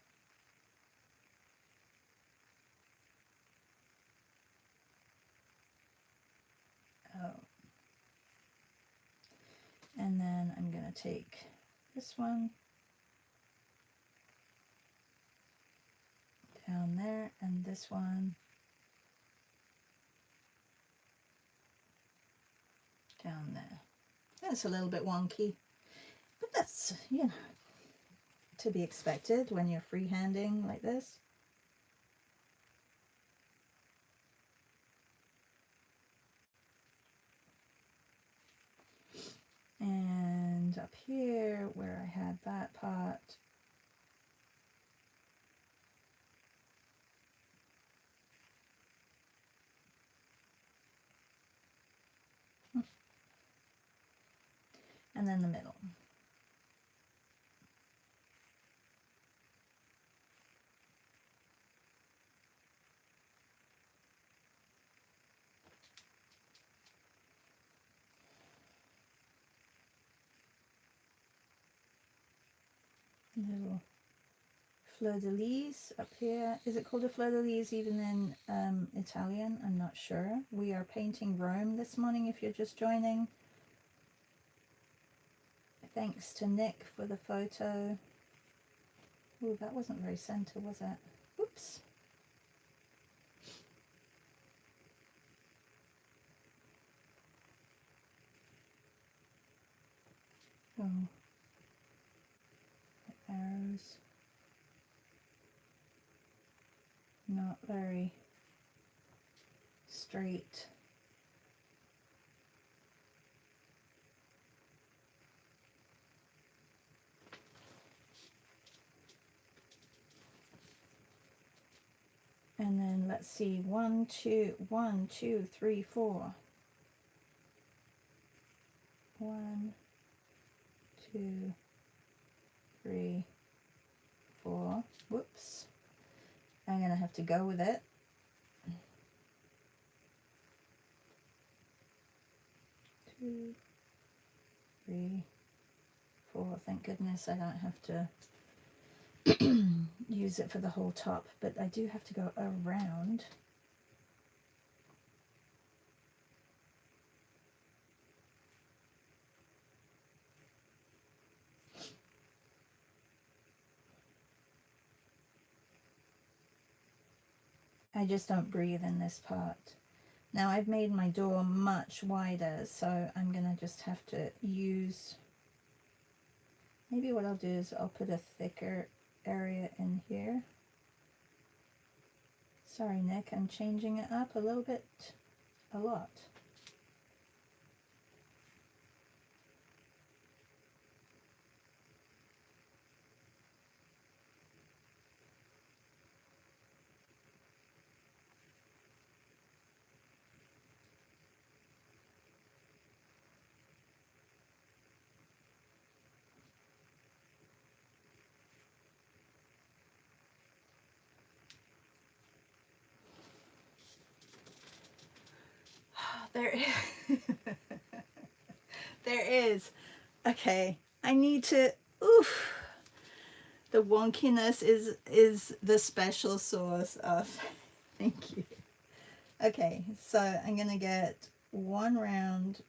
Oh. And then I'm going to take this one down there and this one down there. That's a little bit wonky, but that's, you know, to be expected when you're freehanding like this. And up here where I had that part, and then the middle. Little fleur-de-lis up here. Is it called a fleur-de-lis even in Italian? I'm not sure. We are painting Rome this morning if you're just joining. Thanks to Nick for the photo. Oh, that wasn't very center, was it? Oops. Oh, the arrows. Not very straight. let's see, 1, 2, 1, 2, 3, 4. 1, 2, 3, 4. Whoops. I'm going to have to go with it. 2, 3, 4. Thank goodness I don't have to use it for the whole top, but I do have to go around. I just don't breathe in this part. Now I've made my door much wider, so I'm gonna just have to use, maybe what I'll do is I'll put a thicker area in here. Sorry, Nick, I'm changing it up a little bit, a lot. There is. There is. Okay, I need to, oof. The wonkiness is the special sauce of, thank you. Okay, so I'm gonna get one round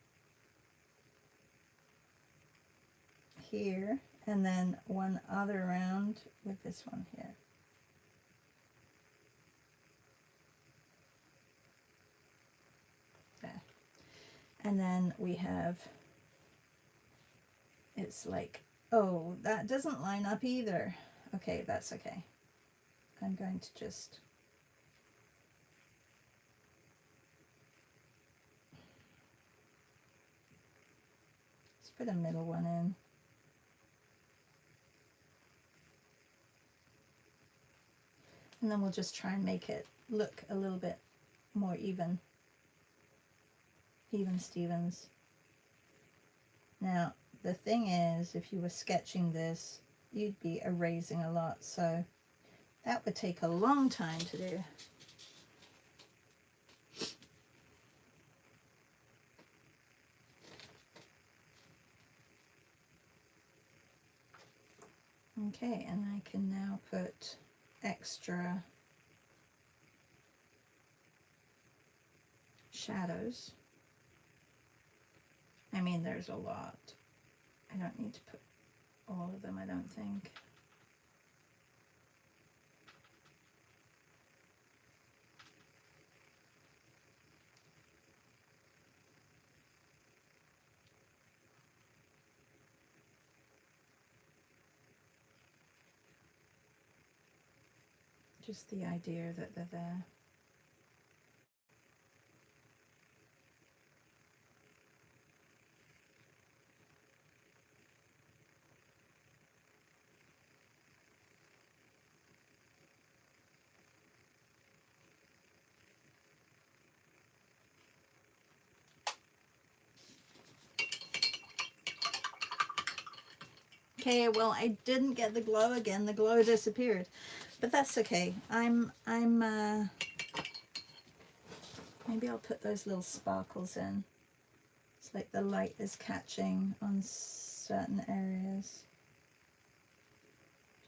here and then one other round with this one here. There. And then we have, it's like, oh, that doesn't line up either. Okay, that's okay. I'm going to just, let's put a middle one in. And then we'll just try and make it look a little bit more even. Even Stevens. Now, the thing is, if you were sketching this, you'd be erasing a lot, so that would take a long time to do. Okay, and I can now put extra shadows. I mean, there's a lot. I don't need to put all of them, I don't think. Just the idea that they're there. Okay, well, I didn't get the glow again. The glow disappeared, but that's okay. Maybe I'll put those little sparkles in. It's like the light is catching on certain areas.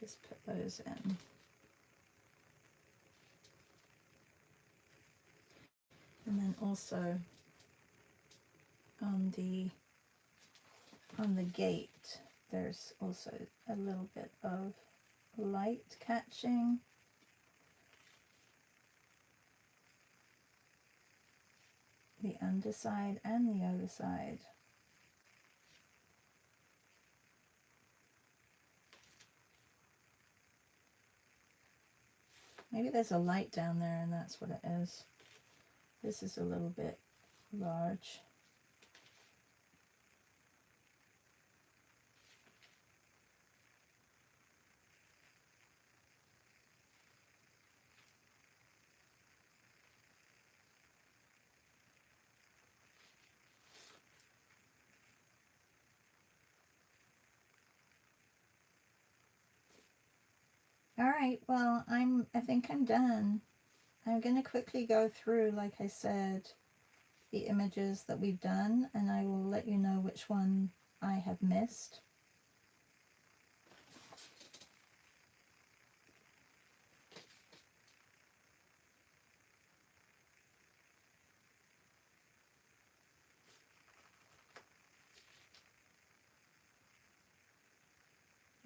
Just put those in. And then also on the gate, there's also a little bit of light catching. The underside and the overside. Maybe there's a light down there and that's what it is. This is a little bit large. All right, well, I think I'm done. I'm going to quickly go through, like I said, the images that we've done, and I will let you know which one I have missed.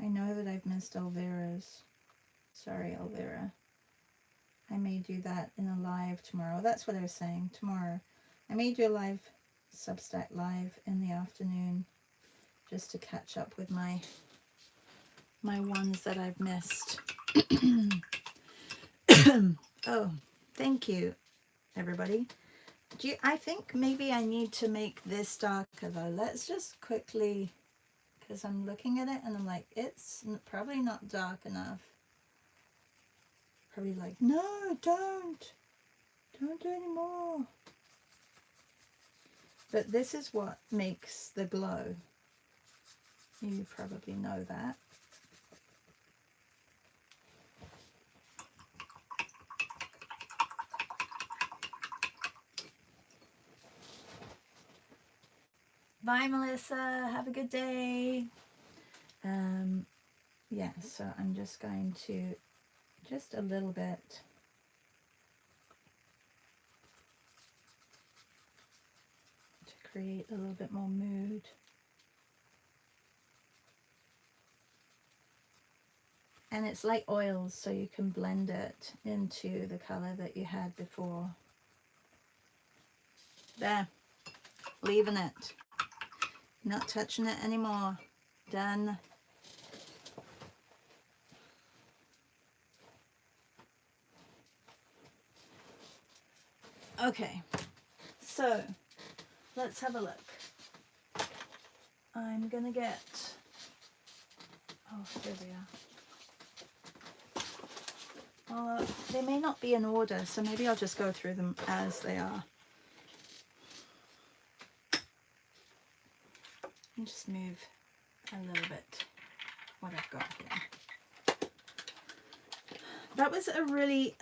I know that I've missed Elvira's. Sorry, Elvira. I may do that in a live tomorrow. That's what I was saying, tomorrow. I may do a live Substack live in the afternoon just to catch up with my ones that I've missed. Oh, thank you, everybody. I think maybe I need to make this darker though. Let's just quickly, because I'm looking at it and I'm like, it's probably not dark enough. Probably like, no, don't do any more. But this is what makes the glow. You probably know that. Bye, Melissa. Have a good day. Yeah, so I'm just going to, just a little bit. To create a little bit more mood. And it's like oils, so you can blend it into the color that you had before. There, leaving it. Not touching it anymore. Done. Okay, so let's have a look. I'm gonna get, oh, here we are. They may not be in order, so maybe I'll just go through them as they are. And just move a little bit what I've got here. That was a really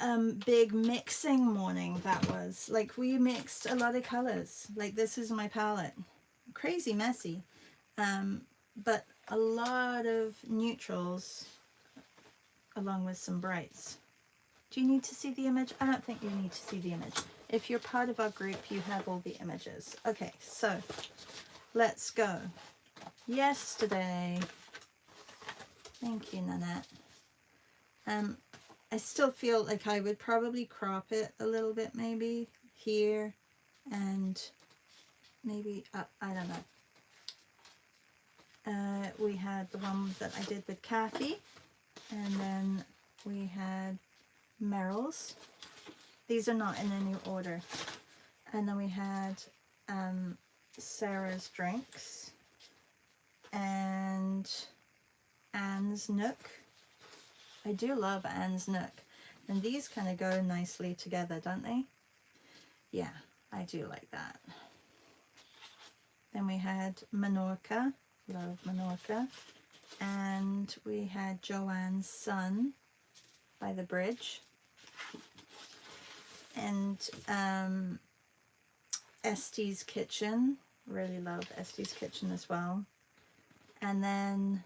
big mixing morning. That was like, we mixed a lot of colors. Like, this is my palette, crazy messy, but a lot of neutrals along with some brights. Do you need to see the image? I don't think you need to see the image. If you're part of our group, you have all the images. Okay, so let's go. Yesterday, thank you, Nanette. I still feel like I would probably crop it a little bit, maybe here and maybe up, I don't know. We had the one that I did with Kathy, and then we had Meryl's. These are not in any order. And then we had Sarah's drinks and Anne's Nook. I do love Anne's Nook, and these kind of go nicely together, don't they? Yeah, I do like that. Then we had Menorca, love Menorca, and we had Joanne's Sun by the bridge, and Estee's Kitchen, really love Estee's Kitchen as well. And then,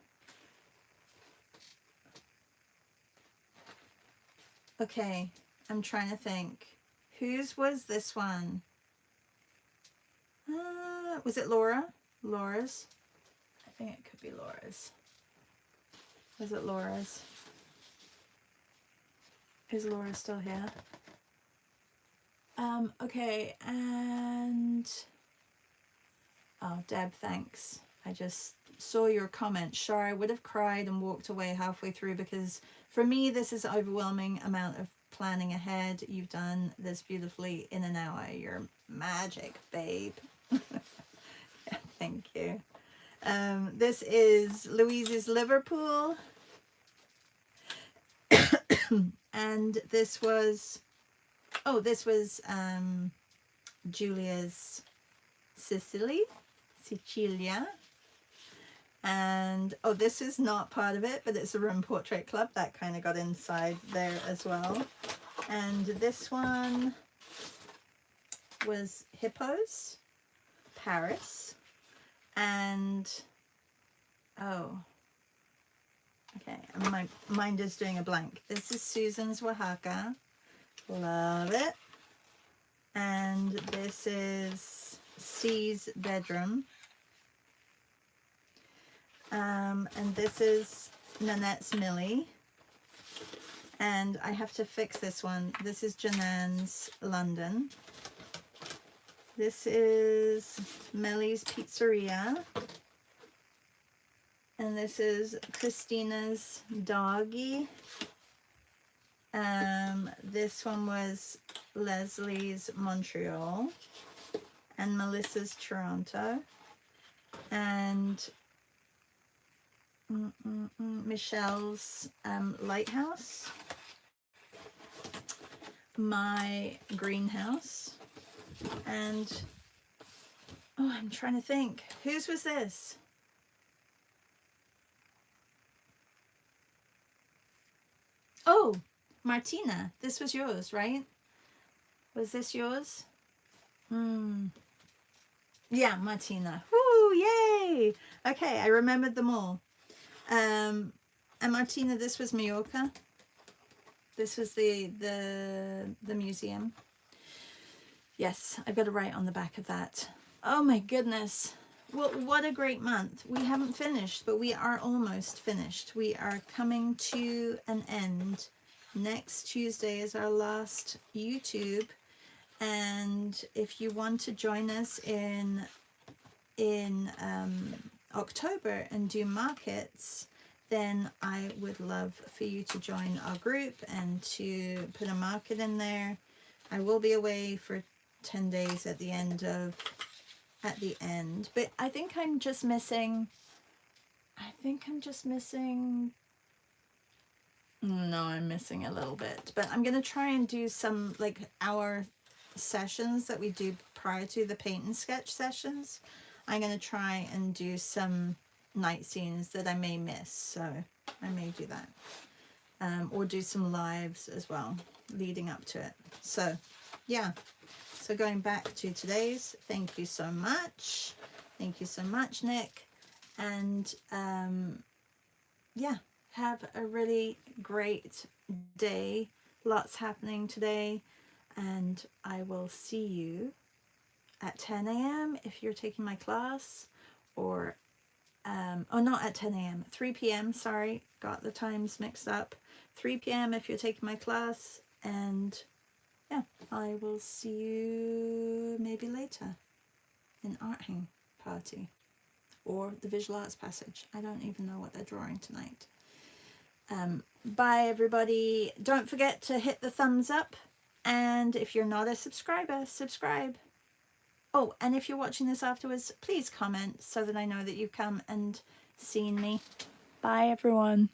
okay, I'm trying to think. Whose was this one? Was it Laura? Laura's? I think it could be Laura's. Was it Laura's? Is Laura still here? Okay, and... Oh, Deb, thanks. I just saw your comment. Sure, I would have cried and walked away halfway through, because for me, this is an overwhelming amount of planning ahead. You've done this beautifully in an hour. You're magic, babe. Thank you. This is Louise's Liverpool. And this was, oh, this was Julia's Sicilia. And oh, this is not part of it, but it's a room portrait club that kind of got inside there as well. And this one was hippos, Paris, and oh, okay, my mind is doing a blank. This is Susan's Oaxaca, love it. And this is C's bedroom. And this is Nanette's Millie. And I have to fix this one. This is Janan's London. This is Mellie's Pizzeria. And this is Christina's Doggy. This one was Leslie's Montreal. And Melissa's Toronto. And Michelle's Lighthouse. My greenhouse. And oh, I'm trying to think, whose was this? Oh, Martina, this was yours, right? Was this yours? Yeah, Martina. Woo, yay! Okay, I remembered them all. And Martina, this was Mallorca. This was the museum. Yes, I've got to write on the back of that. Oh my goodness. Well, what a great month. We haven't finished, but we are almost finished. We are coming to an end. Next Tuesday is our last YouTube. And if you want to join us in October and do markets, then I would love for you to join our group and to put a market in there. I will be away for 10 days at the end, but I think I'm just missing, no, I'm missing a little bit, but I'm going to try and do some like our sessions that we do prior to the paint and sketch sessions. I'm going to try and do some night scenes that I may miss, so I may do that, or do some lives as well leading up to it. So yeah, so going back to today's, thank you so much, Nick, and yeah, have a really great day. Lots happening today, and I will see you at 10 a.m. if you're taking my class, or oh, not at 10 a.m. 3 p.m. sorry, got the times mixed up. 3 p.m. if you're taking my class, and yeah, I will see you maybe later in Art Hang Party or the Visual Arts Passage. I don't even know what they're drawing tonight. Bye everybody. Don't forget to hit the thumbs up, and if you're not a subscriber, subscribe. Oh, and if you're watching this afterwards, please comment so that I know that you've come and seen me. Bye everyone.